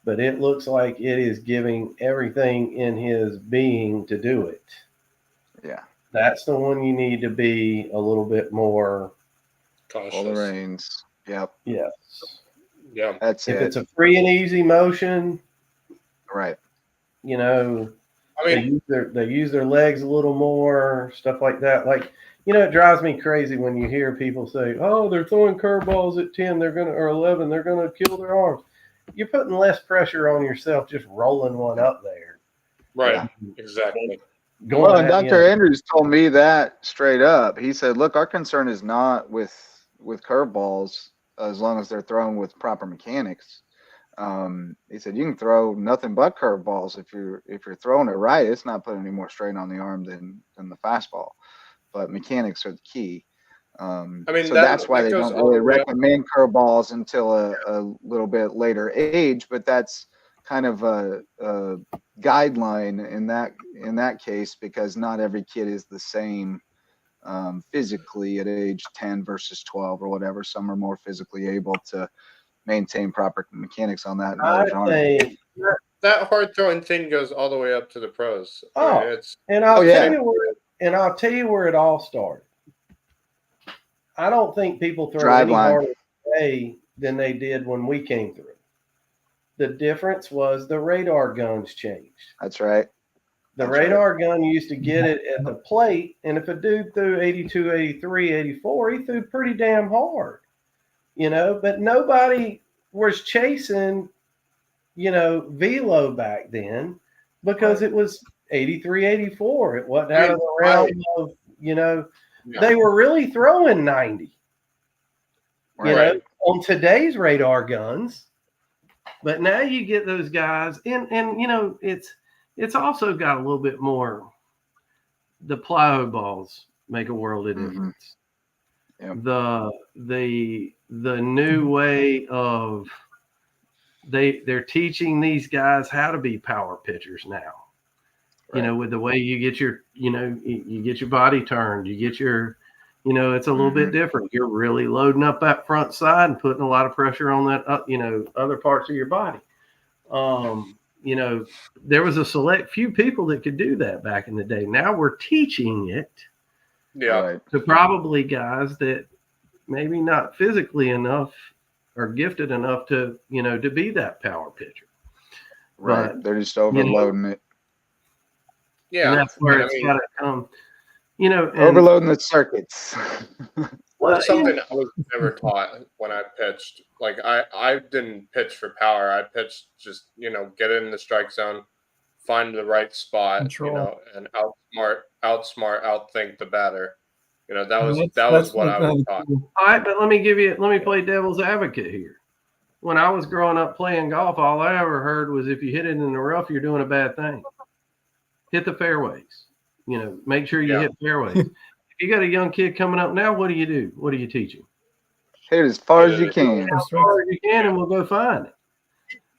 S4: but it looks like it is giving everything in his being to do it.
S2: Yeah.
S4: That's the one you need to be a little bit more
S5: cautious.
S2: All the reins. Yep.
S4: Yes.
S5: Yeah.
S2: That's
S4: if
S2: it.
S4: it's a free and easy motion,
S2: right.
S5: I mean,
S4: they use their legs a little more, stuff like that. Like, it drives me crazy when you hear people say, "Oh, they're throwing curveballs at 10, or 11, they're gonna kill their arms." You're putting less pressure on yourself just rolling one up there.
S5: Right. Yeah. Exactly.
S2: And Dr. Andrews told me that straight up. He said, "Look, our concern is not with curveballs as long as they're thrown with proper mechanics." He said, "You can throw nothing but curveballs if you're throwing it right. It's not putting any more strain on the arm than the fastball. But mechanics are the key." So that's why they don't really recommend curveballs until a little bit later age. But that's kind of a guideline in that case, because not every kid is the same physically at age 10 versus 12 or whatever. Some are more physically able to maintain proper mechanics on that, and others aren't.
S5: That hard throwing thing goes all the way up to the pros.
S4: I'll tell you where it all started. I don't think people throw any harder today than they did when we came through. The difference was the radar guns changed.
S2: That's right.
S4: The radar gun used to get it at the plate, and if a dude threw 82, 83, 84, he threw pretty damn hard. But nobody was chasing, velo back then because it was 83, 84. It wasn't out of the realm of, they were really throwing 90, on today's radar guns. But now you get those guys, and it's also got a little bit more. The plyo balls make a world of difference. The new way of they're teaching these guys how to be power pitchers now. With the way you get your you get your body turned, you get your it's a little bit different. You're really loading up that front side and putting a lot of pressure on that other parts of your body. There was a select few people that could do that back in the day. Now we're teaching it to probably guys that maybe not physically enough or gifted enough to to be that power pitcher.
S2: Right. But, they're just overloading it.
S4: Yeah. And that's where it's got to come.
S2: Overloading the circuits.
S5: Well, something I was never taught when I pitched. Like I didn't pitch for power. I pitched just, get in the strike zone, find the right spot, and outthink the batter. That was what I was taught.
S4: All right, but let me play devil's advocate here. When I was growing up playing golf, all I ever heard was if you hit it in the rough, you're doing a bad thing. Hit the fairways. Make sure you hit fairways. If you got a young kid coming up now, what do you do? What do you teach him?
S2: Hit as far as you can.
S4: As far as you can, and we'll go find it.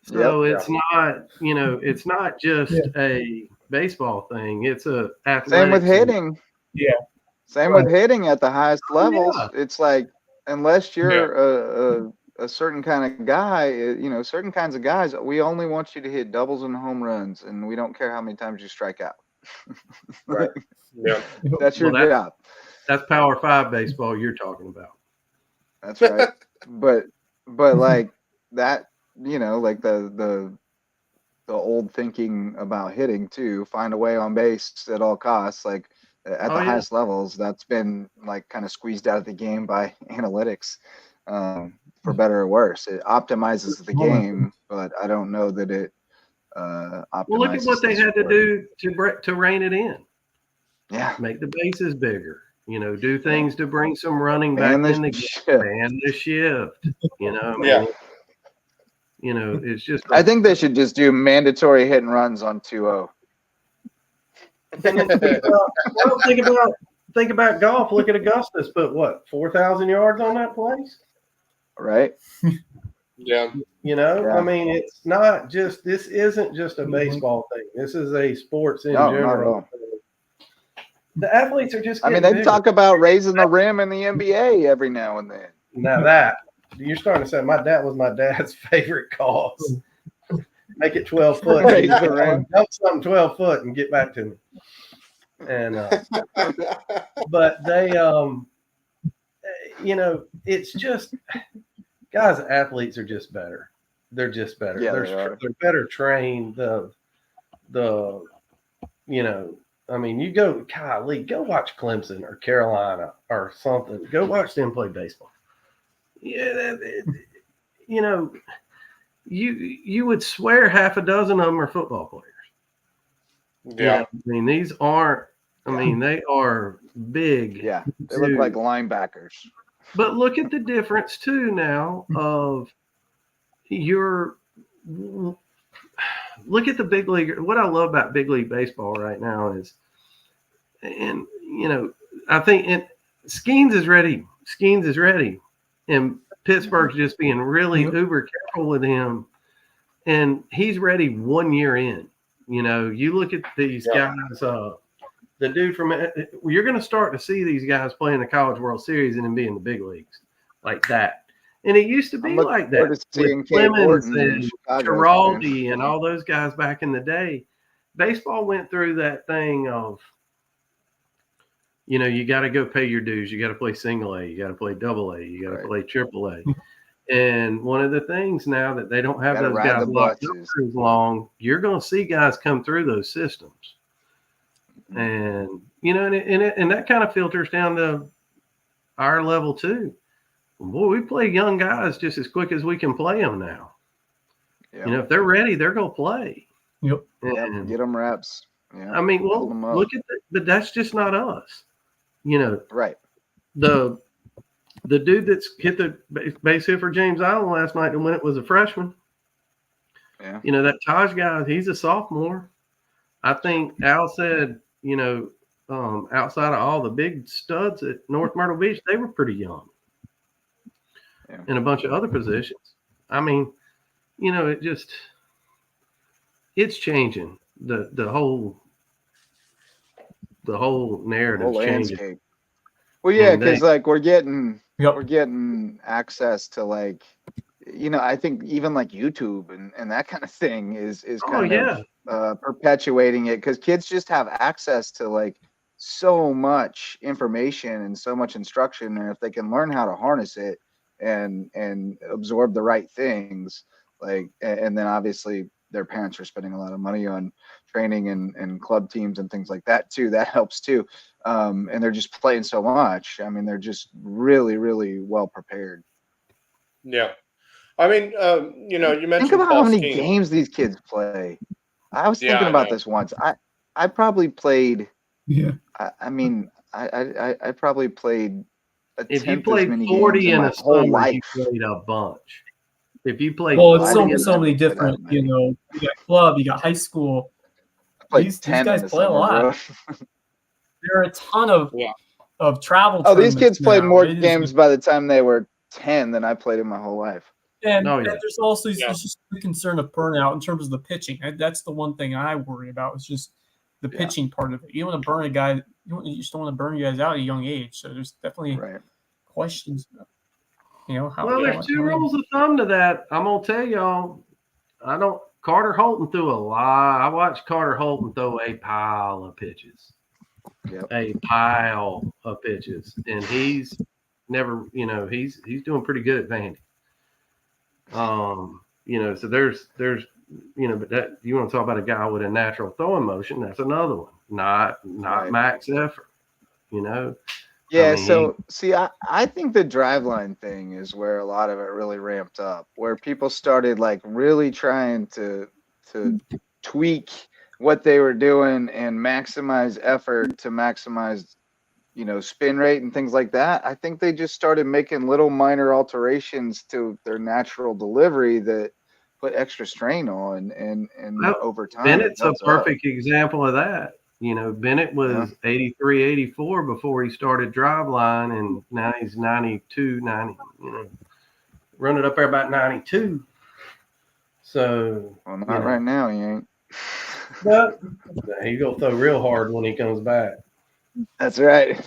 S4: So it's not, it's not just a baseball thing. It's a athletic.
S2: Same with hitting. Same with hitting at the highest levels. It's like, unless you're a certain kind of guy, certain kinds of guys, we only want you to hit doubles and home runs, and we don't care how many times you strike out.
S5: Right. Yeah.
S2: That's your job.
S4: That's Power 5 baseball you're talking about.
S2: That's right. but like that, like the old thinking about hitting too, find a way on base at all costs, like at the highest levels, that's been like kind of squeezed out of the game by analytics, for better or worse. It optimizes the game, but I don't know that it optimizes.
S4: Well, look at what they had to do to rein it in.
S2: Yeah.
S4: Make the bases bigger. Do things to bring some running back in the shift. Ban the shift. It's just.
S2: I think they should just do mandatory hit and runs on 2-0.
S4: Think about golf. Look at Augustus. Put what, 4,000 yards on that place?
S2: Right.
S5: Yeah.
S4: I mean, it's not just. This isn't just a baseball thing. This is a sports in general. The athletes are just.
S2: They talk about raising the rim in the NBA every now and then.
S4: Now that you're starting to say, my dad's favorite cause. Make it 12 foot.
S2: Raise the rim.
S4: Dump something 12 foot and get back to me. And but they, it's just guys. Athletes are just better. They're just better.
S2: Yeah,
S4: they're better trained. You go watch Clemson or Carolina or something. Go watch them play baseball. Yeah, you would swear half a dozen of them are football players.
S5: Yeah.
S4: These aren't. They are big.
S2: Yeah, they look like linebackers.
S4: But look at the difference too now of your. Look at the big league. What I love about big league baseball right now is, I think Skeens is ready. And Pittsburgh's just being really uber careful with him. And he's ready 1 year in. You look at these guys, the dude you're going to start to see these guys play in the College World Series and then be in the big leagues like that. And it used to be like that with Clemens and Giraldi and all those guys back in the day. Baseball went through that thing of, you got to go pay your dues. You got to play single A. You got to play double A. You got to play triple A. And one of the things now that they don't have those guys locked up for as long, you're going to see guys come through those systems. And, and that kind of filters down to our level too. Boy, we play young guys just as quick as we can play them now. Yeah. If they're ready, they're going to play.
S3: Yep.
S2: And get them reps. Yeah.
S4: Look at that. But that's just not us.
S2: Right.
S4: The dude that's hit the base hit for James Island last night and when it was a freshman.
S2: Yeah.
S4: That Taj guy, he's a sophomore. I think Al said, outside of all the big studs at North Myrtle Beach, they were pretty young. Yeah. In a bunch of other positions. It's changing. The whole narrative changing.
S2: Well, yeah, because we're getting access to I think even like YouTube and that kind of thing is kind of perpetuating it because kids just have access to so much information and so much instruction, and if they can learn how to harness it and absorb the right things, and then obviously their parents are spending a lot of money on training and club teams and things like that too. That helps too. And they're just playing so much. They're just really, really well prepared.
S5: Yeah. You mentioned
S2: think about how many games these kids play. I was thinking about this once. I probably played. Yeah. I probably played.
S4: If you played 40 in a summer, you played a bunch. If you play,
S3: it's so many different. You got club, you got high school. These guys play a lot. There are a ton of travel.
S2: Oh, these kids played more games by the time they were 10 than I played in my whole life.
S3: And there's also just the concern of burnout in terms of the pitching. That's the one thing I worry about. Is just the pitching part of it. You don't want to burn a guy. You just don't want to burn you guys out at a young age. So there's definitely questions.
S4: Well, there's two rules of thumb to that. I'm gonna tell y'all. Carter Holton threw a lot. I watched Carter Holton throw a pile of pitches.
S2: Yep.
S4: A pile of pitches, and he's never, he's doing pretty good at Vandy. So there's, but that you want to talk about a guy with a natural throwing motion. That's another one. Not
S2: Right.
S4: max effort.
S2: Yeah. I think the driveline thing is where a lot of it really ramped up, where people started like really trying to tweak what they were doing and maximize effort to maximize, spin rate and things like that. I think they just started making little minor alterations to their natural delivery that put extra strain on and over time.
S4: Bennett's a perfect example of that. Bennett was 83, 84 before he started driveline, and now he's 92, 90, running up there about 92. So,
S2: well, not right now, he ain't.
S4: But he's going to throw real hard when he comes back.
S2: That's right.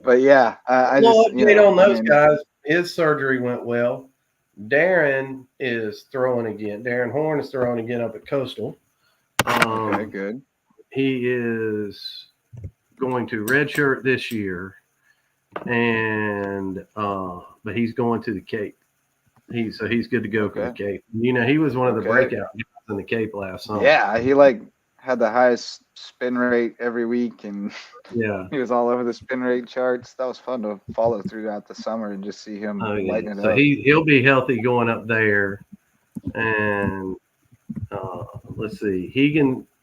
S2: But yeah, I just
S4: update on those guys. His surgery went well. Darren is throwing again. Darren Horn is throwing again up at Coastal.
S2: Okay, good.
S4: He is going to redshirt this year, and but he's going to the Cape. He's good to go for the Cape. He was one of the breakout guys in the Cape last summer.
S2: Yeah, he had the highest spin rate every week, and he was all over the spin rate charts. That was fun to follow throughout the summer and just see him lighting it up.
S4: So he'll be healthy going up there. And let's see,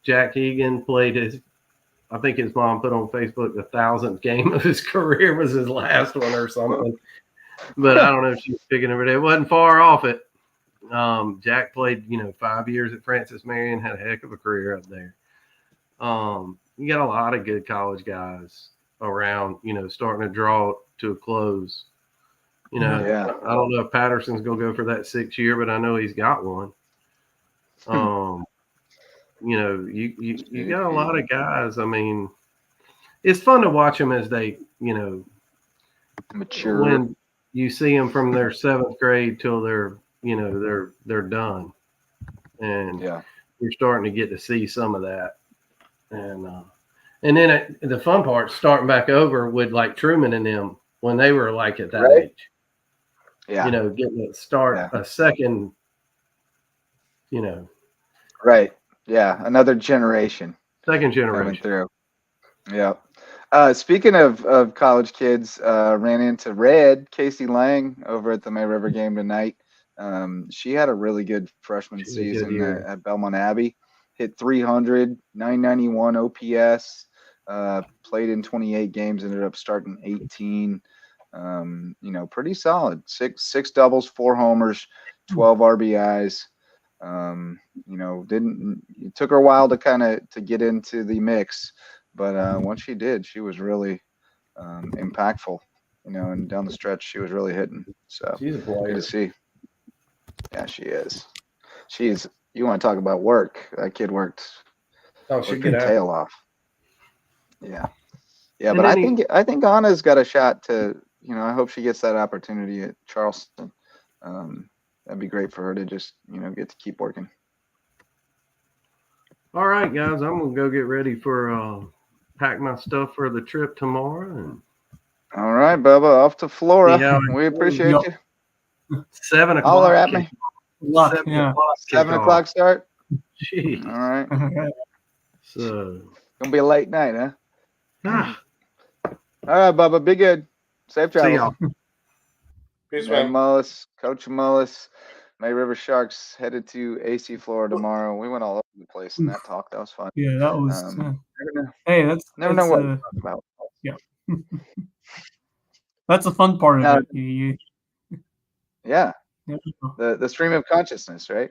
S4: Jack Hegan played I think his mom put on Facebook the 1,000th game of his career was his last one or something. But I don't know if she was picking over there. It wasn't far off it. Jack played, 5 years at Francis Marion, had a heck of a career up there. You got a lot of good college guys around, starting to draw to a close. I don't know if Patterson's going to go for that 6th year, but I know he's got one. You got a lot of guys. I mean, it's fun to watch them as they,
S2: mature.
S4: When you see them from their 7th grade till they're done, and you're starting to get to see some of that. And then the fun part, starting back over with like Truman and them when they were like at that age. Yeah. Getting a start, a second,
S2: Right. Yeah. Another generation.
S4: Second generation.
S2: Coming through. Yeah. Speaking of college kids, ran into Red, Casey Lang, over at the May River game tonight. She had a really good freshman season at Belmont Abbey. Hit 300, 991 OPS, played in 28 games, ended up starting 18. Pretty solid. Six doubles, 4 homers, 12 RBIs. It took her a while to get into the mix, but once she did, she was really impactful. And down the stretch, she was really hitting. So
S4: she's a player.
S2: Good to see. Yeah, she is. You want to talk about work? That kid worked.
S4: Oh, she could
S2: tail off. Yeah. Yeah, but I think Anna's got a shot to. I hope she gets that opportunity at Charleston. That'd be great for her to just get to keep working.
S4: All right, guys, I'm gonna go get ready for pack my stuff for the trip tomorrow. And
S2: all right, Bubba, off to Florida. We appreciate you.
S4: 7 o'clock.
S2: Holler at me.
S4: 7
S2: o'clock start.
S4: Jeez.
S2: All right.
S4: So
S2: gonna be a late night, huh?
S4: Ah.
S2: All right, Bubba. Be good. Safe travels.
S4: See y'all.
S5: Peace, man.
S2: Coach Mullis, May River Sharks headed to AC Florida tomorrow. We went all over the place in that talk. That was fun.
S3: Yeah, that was.
S2: Never know what to talk about.
S3: Yeah. That's the fun part of it.
S2: Yeah. The stream of consciousness, right?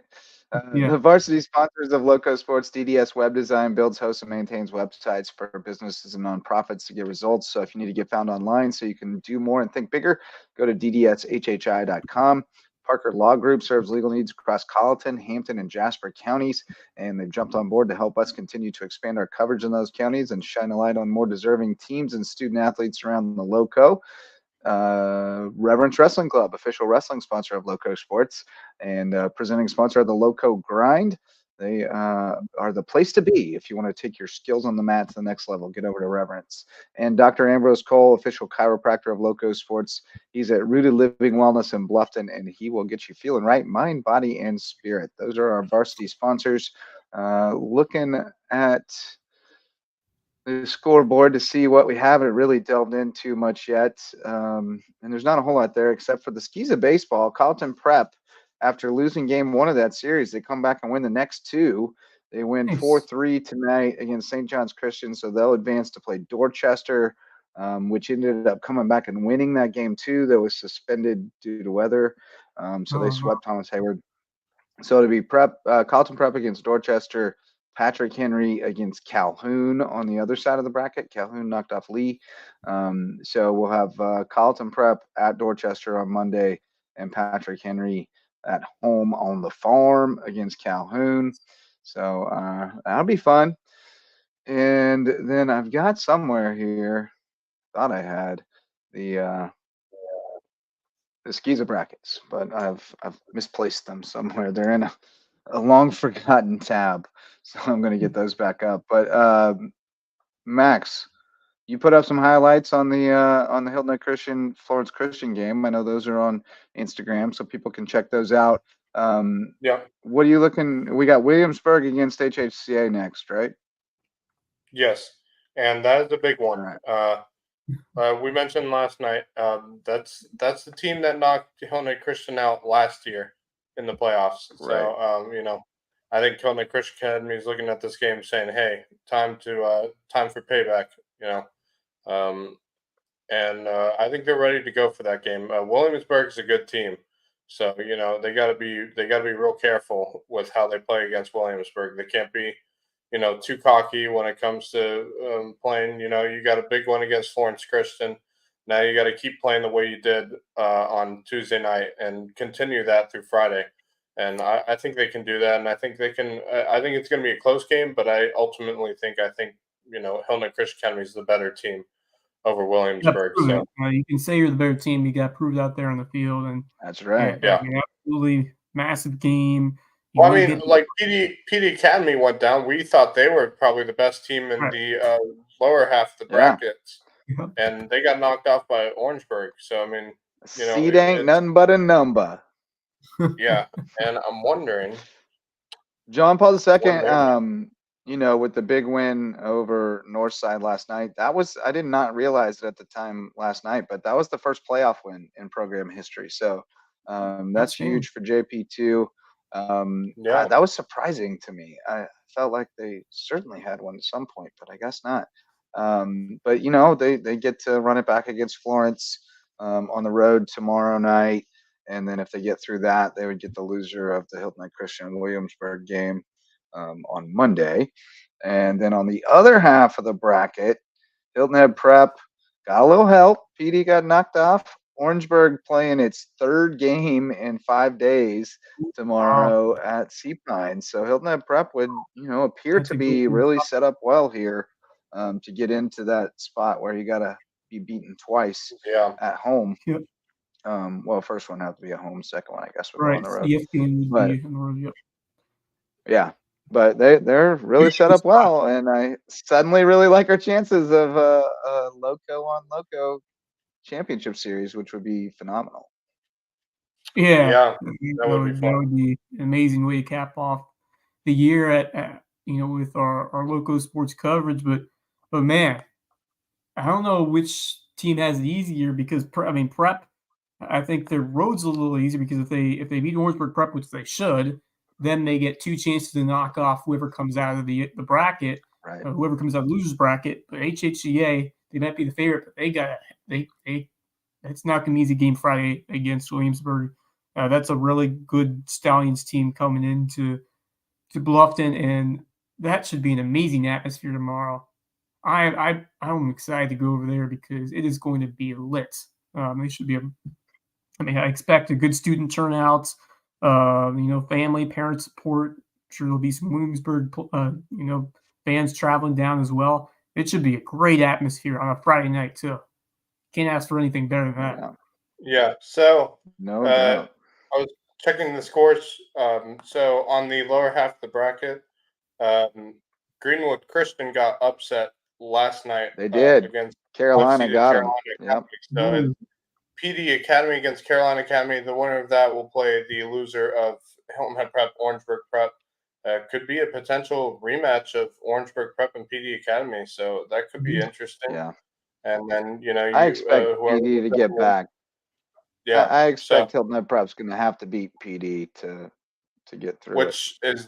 S2: The varsity sponsors of LowcoSports, DDS Web Design, builds, hosts, and maintains websites for businesses and nonprofits to get results. So if you need to get found online so you can do more and think bigger, go to ddshhi.com. Parker Law Group serves legal needs across Colleton, Hampton, and Jasper counties, and they've jumped on board to help us continue to expand our coverage in those counties and shine a light on more deserving teams and student athletes around the Lowco. Reverence Wrestling Club, official wrestling sponsor of LowcoSports and presenting sponsor of the Lowco Grind. They are the place to be if you want to take your skills on the mat to the next level. Get over to Reverence. And Dr. Ambrose Cole, official chiropractor of LowcoSports. He's at Rooted Living Wellness in Bluffton, and he will get you feeling right, mind, body, and spirit. Those are our varsity sponsors. Looking at the scoreboard to see what we haven't really delved into much yet. And there's not a whole lot there except for the skis of baseball. Carleton Prep, after losing game 1 of that series, they come back and win the next 2. They win 4-3 tonight against St. John's Christian, so they'll advance to play Dorchester, which ended up coming back and winning that game 2 that was suspended due to weather. So they swept Thomas Hayward. So it'll be Carleton Prep against Dorchester, Patrick Henry against Calhoun on the other side of the bracket. Calhoun knocked off Lee. So we'll have Carleton Prep at Dorchester on Monday and Patrick Henry at home on the farm against Calhoun. So that'll be fun. And then I've got somewhere here, thought I had the Skeeza brackets, but I've misplaced them somewhere. They're in a long forgotten tab, so I'm going to get those back up. But Max, you put up some highlights on the Hilton Head Christian Florence Christian game. I know those are on Instagram, so people can check those out.
S5: Yeah.
S2: What are you looking? We got Williamsburg against HHCA next, right?
S5: Yes, and that is a big one.
S2: All right.
S5: We mentioned last night. That's the team that knocked Hilton Head Christian out last year in the playoffs.
S2: Right.
S5: So I think Hilton Head Christian Academy is looking at this game saying, "Hey, time for payback." And I think they're ready to go for that game. Williamsburg is a good team, so they got to be real careful with how they play against Williamsburg. They can't be too cocky when it comes to playing. You got a big one against Florence Christian. Now you got to keep playing the way you did on Tuesday night and continue that through Friday. And I think they can do that. And I think they can. I think it's going to be a close game, but I ultimately think Hilton Head Christian Academy is the better team over Williamsburg. So
S3: you can say you're the better team. You got proved out there on the field, and
S2: that's right.
S5: Yeah,
S3: absolutely massive game.
S5: Well, I mean, like PD Academy went down. We thought they were probably the best team in the lower half of the brackets, and they got knocked off by Orangeburg. So I mean,
S2: seed ain't nothing but a number.
S5: Yeah, and I'm wondering,
S2: John Paul II. With the big win over Northside last night, I did not realize it at the time last night, but that was the first playoff win in program history. So that's huge for JP2. That was surprising to me. I felt like they certainly had one at some point, but I guess not. But they get to run it back against Florence on the road tomorrow night, and then if they get through that, they would get the loser of the Hilton Head Christian Williamsburg game on Monday. And then on the other half of the bracket, Hilton Head Prep got a little help. PD got knocked off. Orangeburg playing its 3rd game in 5 days tomorrow at Sea Pines. So Hilton Head Prep would, appear to be really set up well here to get into that spot where you got to be beaten twice at home.
S3: Yep.
S2: First one have to be at home. Second one, I guess, would
S3: right.
S2: go on the road.
S3: Yes, yep.
S2: Yeah, but they're really set up well, and I suddenly really like our chances of Lowco on Lowco championship series, which would be phenomenal.
S3: Yeah, that would be an amazing way to cap off the year at with our LowcoSports coverage. But man, I don't know which team has it easier because Prep. I think their road's a little easier because if they beat Orangeburg Prep, which they should, then they get 2 chances to knock off whoever comes out of the bracket,
S2: right?
S3: Whoever comes out of the losers bracket. But HHCA, they might be the favorite, but it's not an easy game Friday against Williamsburg. That's a really good Stallions team coming into Bluffton, and that should be an amazing atmosphere tomorrow. I'm excited to go over there because it is going to be lit. It should be I expect a good student turnout. Family, parent support. I'm sure there'll be some Williamsburg, fans traveling down as well. It should be a great atmosphere on a Friday night too. Can't ask for anything better than that.
S5: Yeah. So
S2: no doubt.
S5: I was checking the scores. So on the lower half of the bracket, Greenwood Christian got upset last night.
S2: They did.
S5: Against
S2: Carolina got them.
S5: Yep. So PD Academy against Carolina Academy. The winner of that will play the loser of Hilton Head Prep, Orangeburg Prep. Could be a potential rematch of Orangeburg Prep and PD Academy. So that could be interesting.
S2: Yeah.
S5: And then,
S2: I expect PD to get back.
S5: Yeah.
S2: I expect Hilton Head Prep's going to have to beat PD to get through.
S5: Which is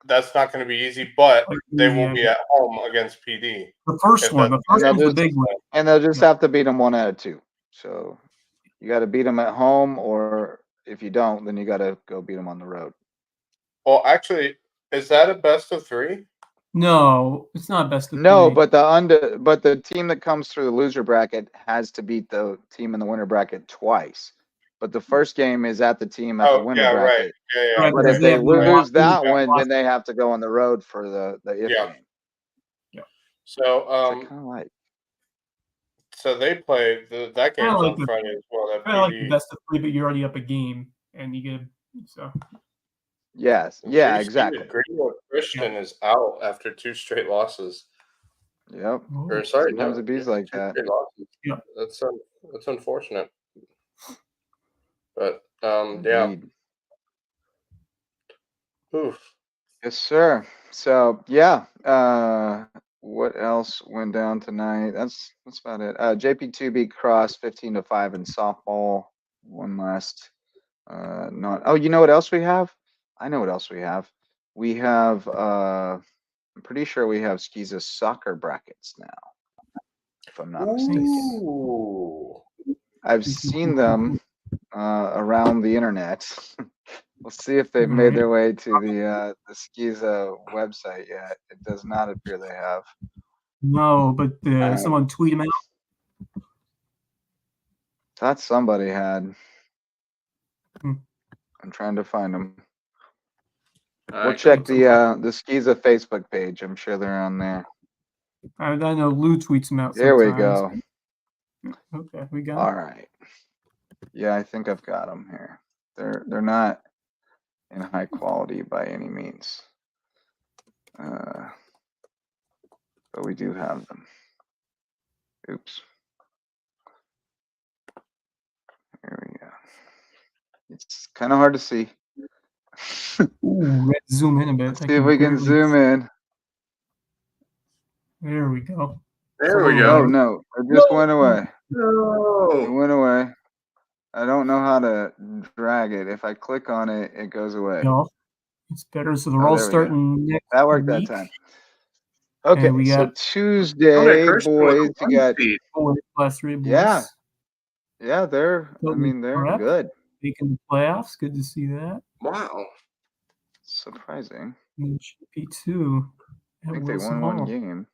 S5: that's not going to be easy, but they will be at home against PD.
S3: The first one's the big one.
S2: And they'll just have to beat them 1 out of 2. So you got to beat them at home, or if you don't, then you got to go beat them on the road.
S5: Well, actually, is that a best of 3?
S3: No, it's not best of 3.
S2: No, but the team that comes through the loser bracket has to beat the team in the winner bracket twice. But the first game is at the team at the winner bracket.
S5: Right. Yeah.
S2: But if they lose that one, then they have to go on the road for the if game.
S3: Yeah.
S2: So kind of like.
S5: So they play that game on Friday as well.
S3: Kind of like the best of 3, but you're already up a game, and you get so.
S2: Yes. Yeah. Exactly.
S5: Greenwood Christian is out after 2 straight losses.
S2: Yep.
S5: Or sorry,
S2: sometimes it bees like that.
S5: Yeah. That's unfortunate. But
S2: Indeed.
S5: yeah. Oof.
S2: Yes, sir. So yeah. What else went down tonight? That's about it. JP2 beat Cross 15-5 in softball. One last. Oh, you know what else we have? I know what else we have. We have. I'm pretty sure we have Skiza's soccer brackets now, if I'm not mistaken.
S5: Ooh.
S2: I've seen them around the internet. We'll see if they've made their way to the Skiza website yet. It does not appear they have.
S3: No, but someone tweet them out.
S2: Thought somebody had. I'm trying to find them. We'll check the Skiza Facebook page. I'm sure they're on there.
S3: I know Lou tweets them out.
S2: There we go.
S3: Okay, we got.
S2: All right. Yeah, I think I've got them here. They're not in high quality by any means, but we do have them. Oops. Here we go. It's kind of hard to see.
S3: Ooh, let's zoom in a bit.
S2: Let's see if we can zoom in.
S3: There we go.
S5: There we go.
S2: Oh no, it just went away.
S5: No.
S2: It went away. I don't know how to drag it. If I click on it, it goes away.
S3: No, it's better. So they're all starting next
S2: That worked
S3: week.
S2: that time. Okay,
S3: we
S2: so
S3: got
S2: Tuesday, boys, you got
S3: class 3 boys.
S2: Yeah, they're good.
S3: Making the playoffs. Good to see that.
S5: Wow.
S2: Surprising.
S3: GP2.
S2: I think they won one game.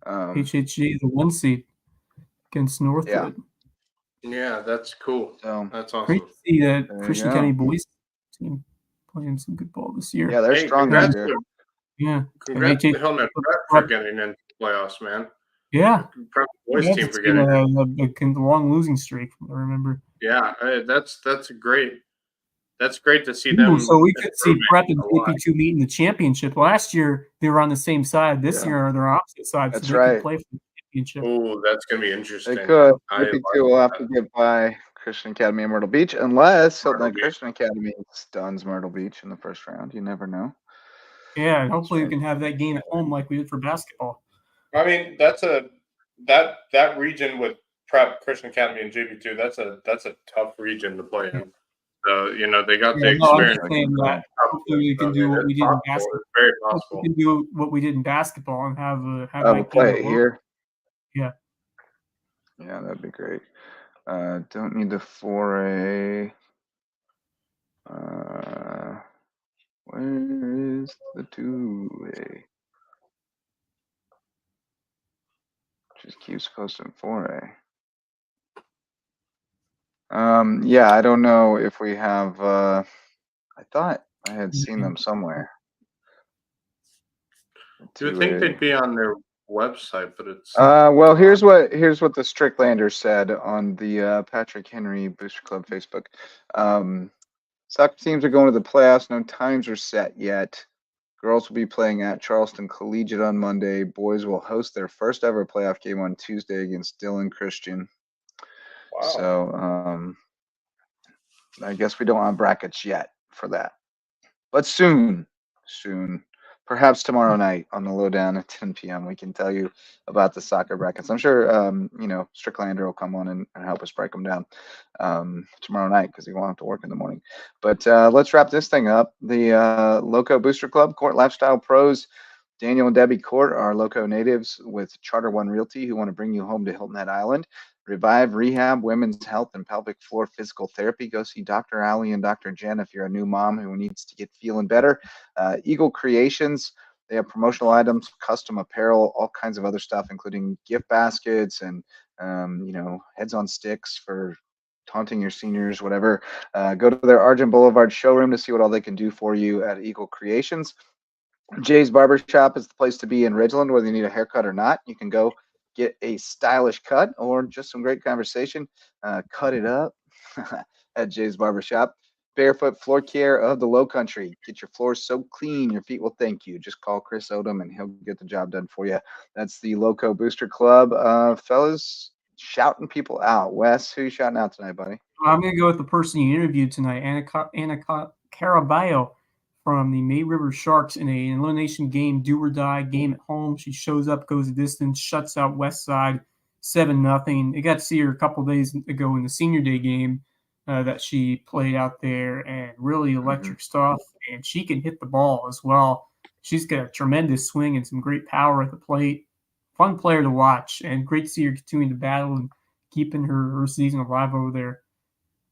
S3: HHG, the 1 seed against Northwood.
S5: Yeah, that's cool.
S2: So
S5: that's awesome.
S3: Great to see that Christian County boys team playing some good ball this year.
S2: Yeah, they're strong this year.
S3: Yeah.
S5: Congrats to Helmet Prep for getting into playoffs, man.
S3: Yeah.
S5: Prep boys team for getting
S3: a long losing streak, I remember.
S5: Yeah, that's great. That's great to see them.
S3: So we could see Prep and JP2 meet in the championship. Last year they were on the same side. This year they're opposite sides.
S2: That's
S3: so they
S2: right.
S3: could play for the championship.
S5: Oh, that's gonna be interesting.
S2: They could. JP2 will have to get by Christian Academy in Myrtle Beach, unless Christian Academy stuns Myrtle Beach in the first round. You never know.
S3: Yeah, and hopefully we can have that game at home like we did for basketball.
S5: I mean, that's that region with Prep, Christian Academy, and JP2. That's a tough region to play in. So they got the experience.
S3: Hopefully we can do what we did in basketball.
S5: It's very possible.
S3: We can do what we did in basketball and have
S2: a play here.
S3: Yeah.
S2: Yeah, that'd be great. Don't need the 4A. Where is the 2A? Just keeps posting 4A. Yeah, I don't know if we have. I thought I had seen them somewhere.
S5: Do you think they'd be on their website, but it's
S2: well, here's what the Stricklanders said on the Patrick Henry Booster Club Facebook. Soccer teams are going to the playoffs. No times are set yet. Girls will be playing at Charleston Collegiate on Monday. Boys will host their first ever playoff game on Tuesday against Dillon Christian.
S5: wow.
S2: So I guess we don't have brackets yet for that, but soon, perhaps tomorrow night on the Lowdown at 10 p.m. we can tell you about the soccer brackets. I'm sure Stricklander will come on and help us break them down tomorrow night because he won't have to work in the morning. But let's wrap this thing up. The Lowco Booster Club Court Lifestyle Pros, Daniel and Debbie Court are Lowco natives with Charter One Realty who want to bring you home to Hilton Head Island. Revive Rehab, Women's Health and Pelvic Floor Physical Therapy. Go see Dr. Allie and Dr. Jen if you're a new mom who needs to get feeling better. Eagle Creations, they have promotional items, custom apparel, all kinds of other stuff, including gift baskets and, heads on sticks for taunting your seniors, whatever. Go to their Argent Boulevard showroom to see what all they can do for you at Eagle Creations. Jay's Barbershop is the place to be in Ridgeland, whether you need a haircut or not. You can go get a stylish cut or just some great conversation. Cut it up at Jay's Barbershop. Barefoot Floor Care of the Lowcountry. Get your floors so clean, your feet will thank you. Just call Chris Odom and he'll get the job done for you. That's the Lowco Booster Club. Fellas, shouting people out. Wes, who you shouting out tonight, buddy?
S3: I'm going to go with the person you interviewed tonight, Anna Caraballo from the May River Sharks in an elimination game, do or die game at home. She shows up, goes the distance, shuts out Westside 7-0. I got to see her a couple days ago in the senior day game that she played out there, and really electric stuff. And she can hit the ball as well. She's got a tremendous swing and some great power at the plate. Fun player to watch, and great to see her continuing to battle and keeping her season alive over there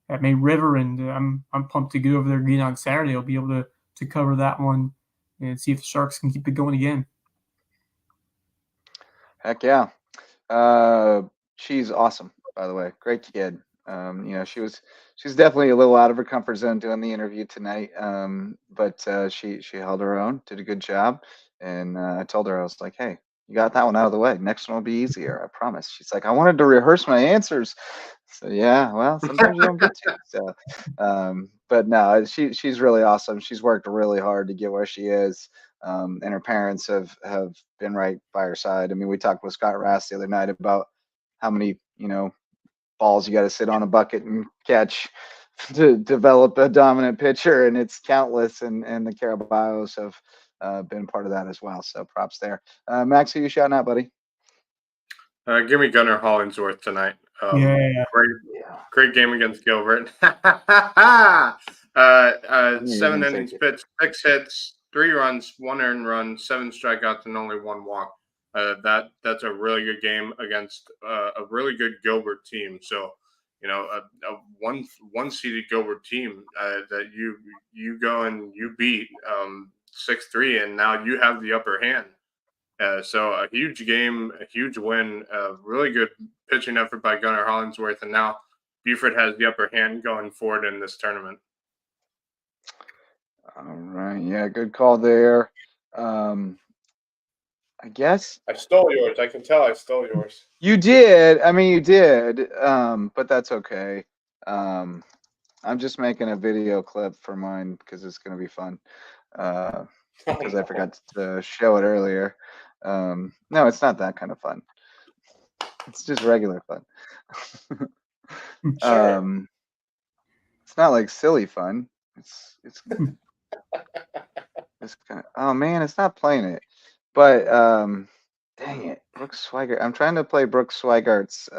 S3: at May River. And I'm pumped to get over there again on Saturday. I'll be able to cover that one and see if the Sharks can keep it going again.
S2: Heck yeah. She's awesome, by the way. Great kid. She's definitely a little out of her comfort zone doing the interview tonight. But she held her own, did a good job. And I told her, I was like, hey, you got that one out of the way. Next one will be easier, I promise. She's like, I wanted to rehearse my answers. So yeah, well, sometimes you don't get to. So, but no, she's really awesome. She's worked really hard to get where she is, and her parents have been right by her side. I mean, we talked with Scott Rass the other night about how many balls you got to sit on a bucket and catch to develop a dominant pitcher, and it's countless. And the Caraballos have been part of that as well. So props there. Max, who you shouting out, buddy?
S5: Give me Gunnar Hollingsworth tonight. Great game against Gilbert. 7 innings pitched, 6 hits, 3 runs, 1 earned run, 7 strikeouts, and only 1 walk. That's a really good game against a really good Gilbert team. So, a one-seeded Gilbert team that you go and you beat 6-3, and now you have the upper hand. So a huge game, a huge win, really good pitching effort by Gunnar Hollingsworth, and now Buford has the upper hand going forward in this tournament.
S2: All right, yeah, good call there. I guess
S5: I stole yours. I can tell I stole yours.
S2: You did. I mean, you did, but that's okay. I'm just making a video clip for mine because it's going to be fun. Because I forgot to show it earlier. No, it's not that kind of fun. It's just regular fun.
S5: Sure.
S2: It's not like silly fun. It's kind of, oh man, it's not playing it. But dang it, Brooks Swigert. I'm trying to play Brooks Swigert's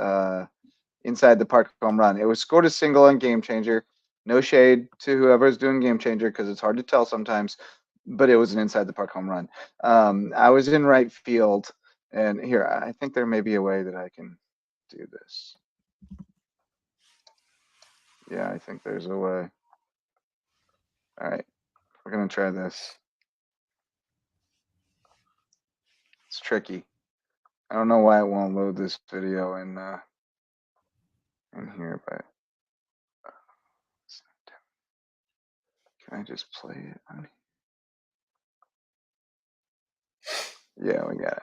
S2: inside the park home run. It was scored a single on Game Changer. No shade to whoever's doing Game Changer because it's hard to tell sometimes. But it was an inside the park home run. I was in right field, and here I think there may be a way that I can do this. Yeah, I think there's a way. All right, we're gonna try this. It's tricky. I don't know why it won't load this video in here, but can I just play it on here? Yeah, we got it.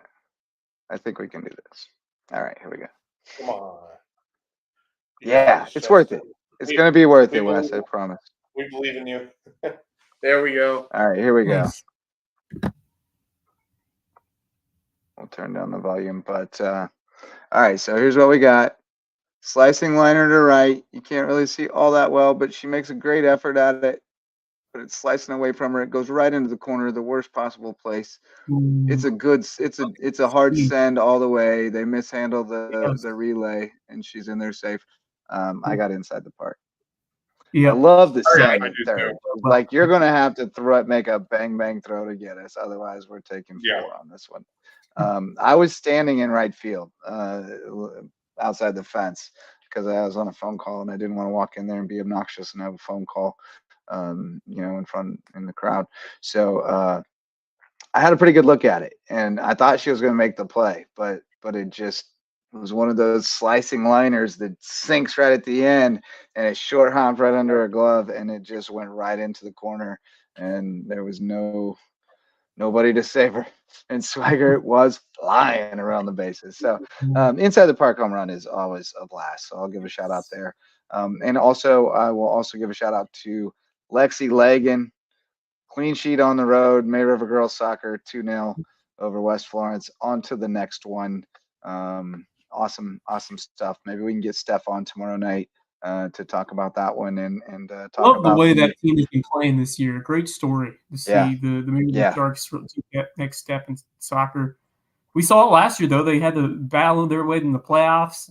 S2: I think we can do this. All right, here we go.
S5: Come on.
S2: Yeah, it's worth it. It's going to be worth it, Wes. I promise.
S5: We believe in you. There we go.
S2: All right, here we go.
S3: Nice.
S2: We'll turn down the volume, but all right, so here's what we got. Slicing liner to right. You can't really see all that well, but she makes a great effort at it. But it's slicing away from her. It goes right into the corner, the worst possible place. It's a hard send all the way. They mishandle the relay, and she's in there safe. I got inside the park.
S3: Yeah,
S2: I love the send
S5: I do
S2: third.
S5: too.
S2: Like, you're gonna have to make a bang bang throw to get us. Otherwise, we're taking 4 on this one. I was standing in right field, outside the fence, because I was on a phone call and I didn't want to walk in there and be obnoxious and have a phone call, in the crowd. So I had a pretty good look at it, and I thought she was going to make the play, but it was one of those slicing liners that sinks right at the end, and it short hopped right under her glove, and it just went right into the corner, and there was nobody to save her. And Swigert was flying around the bases. So inside the park home run is always a blast. So I'll give a shout out there. And also, I will also give a shout out to Lexi Lagan. Clean sheet on the road. May River Girls Soccer 2-0 over West Florence. On to the next one. Awesome stuff. Maybe we can get Steph on tomorrow night to talk about that one and talk
S3: love
S2: about
S3: the way that team has been playing this year. Great story to see the Maine Sharks take that next step in soccer. We saw it last year, though. They had to battle their way in the playoffs.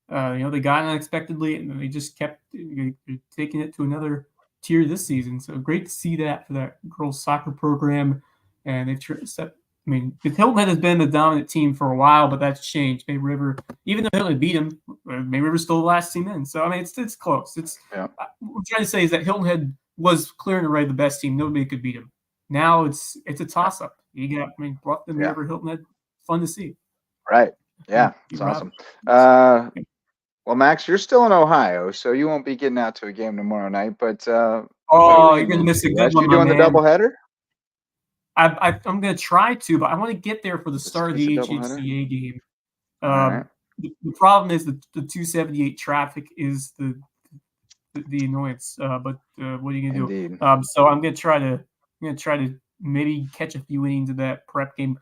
S3: They got unexpectedly, and they just kept taking it to another tier this season. So great to see that for that girls soccer program. And they've Hilton Head has been the dominant team for a while, but that's changed. May River, even though Hilton Head beat them, May River's still the last team in. So it's close. What I'm trying to say is that Hilton Head was clear and array the best team. Nobody could beat them. Now it's a toss up. You got Bluffton, May River, Hilton Head. Fun to see.
S2: Right. Yeah, it's awesome. Well, Max, you're still in Ohio, so you won't be getting out to a game tomorrow night. But
S3: you're gonna miss a good one.
S2: You doing the doubleheader?
S3: I'm going to try to, but I want to get there for the start of the HHCA game. The problem is the 278 traffic is the annoyance. But what are you going to do? So I'm going to try to maybe catch a few innings of that prep game.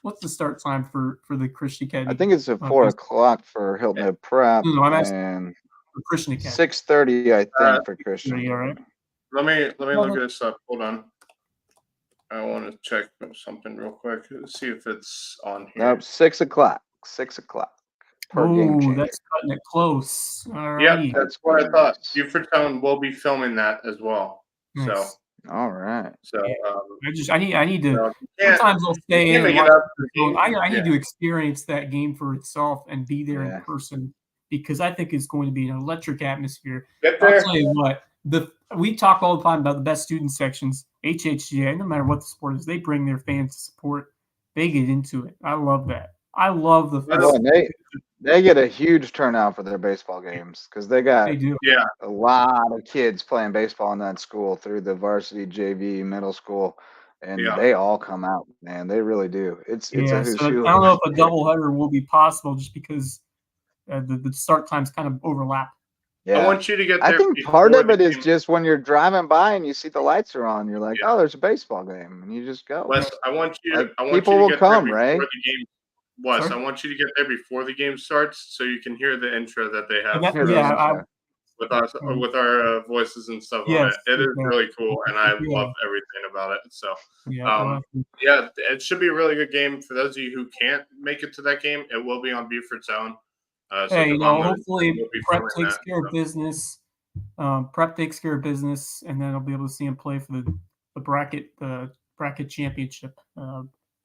S3: What's the start time for the Christian Academy?
S2: I think it's at 4 o'clock for Hilton Head Prep.
S3: No, I'm asking
S2: and
S3: for Christian Academy.
S2: 6:30, I think, for Christian.
S3: All right.
S5: Let me look at this up. Hold on. I want to check something real quick. See if it's on here.
S2: Nope, 6 o'clock. 6 o'clock.
S3: Oh, that's cutting it close. All right.
S5: Yeah, that's what I thought. Bufordtown will be filming that as well.
S3: Nice.
S5: So.
S2: All right.
S5: So
S3: I need to. Sometimes I'll stay in. I need to experience that game for itself and be there in person, because I think it's going to be an electric atmosphere.
S5: Get there.
S3: I'll tell you what. We talk all the time about the best student sections. HHGA, no matter what the sport is, they bring their fans to support. They get into it. I love that. I love the.
S2: They get a huge turnout for their baseball games because they got a lot of kids playing baseball in that school through the varsity, JV, middle school, and they all come out, man. They really do. It's a who's who.
S3: I don't know if a doubleheader will be possible just because the start times kind of overlap.
S2: Yeah.
S5: I want you to get there.
S2: I think part of it is just when you're driving by and you see the lights are on, you're like, oh, there's a baseball game, and you just go.
S5: Wes, I want you to
S2: people will come, right?
S5: Wes, I want you to get there before the game starts so you can hear the intro that they have with our voices and stuff on it. It is really cool, and I love everything about it. So, it should be a really good game. For those of you who can't make it to that game, it will be on Buford's Zone.
S3: Hopefully Prep takes care of business. Prep takes care of business, and then I'll be able to see him play for the bracket championship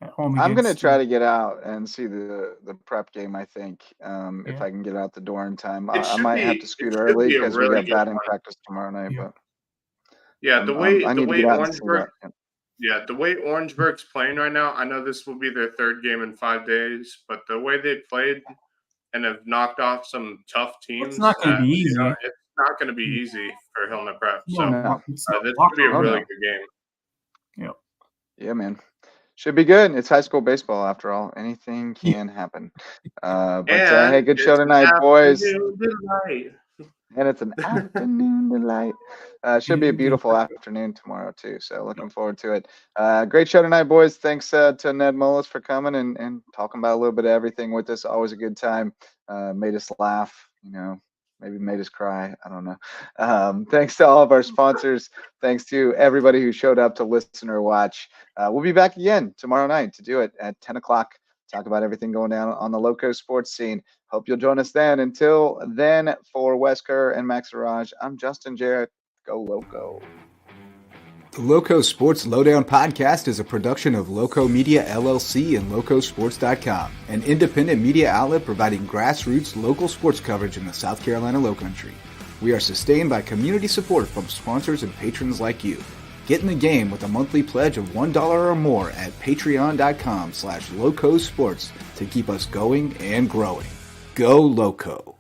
S3: at home.
S2: I'm going to try to get out and see the prep game. I think if I can get out the door in time, I might have to scoot early because we got batting practice tomorrow night. But
S5: the way Orangeburg's playing right now, I know this will be their third game in 5 days, but the way they played and have knocked off some tough teams.
S3: It's not going to be easy.
S5: It's not going to be easy for Hilton Prep. So this could be a really good game.
S2: Yeah, man. Should be good. It's high school baseball after all. Anything can happen. Hey, good show tonight, boys. And it's an afternoon delight. Should be a beautiful afternoon tomorrow too. So looking forward to it. Great show tonight, boys. Thanks to Ned Mullis for coming and talking about a little bit of everything with us. Always a good time. Made us laugh, maybe made us cry. I don't know. Thanks to all of our sponsors. Thanks to everybody who showed up to listen or watch. We'll be back again tomorrow night to do it at 10 o'clock. Talk about everything going down on the Lowco sports scene. Hope you'll join us then. Until then, for Wes Kerr and Max Arraj, I'm Justin Jarrett. Go Lowco.
S1: The Lowco Sports Lowdown podcast is a production of Lowco Media LLC and LowcoSports.com, an independent media outlet providing grassroots local sports coverage in the South Carolina Lowcountry. We are sustained by community support from sponsors and patrons like you. Get in the game with a monthly pledge of $1 or more at patreon.com/LowcoSports to keep us going and growing. Go Lowco.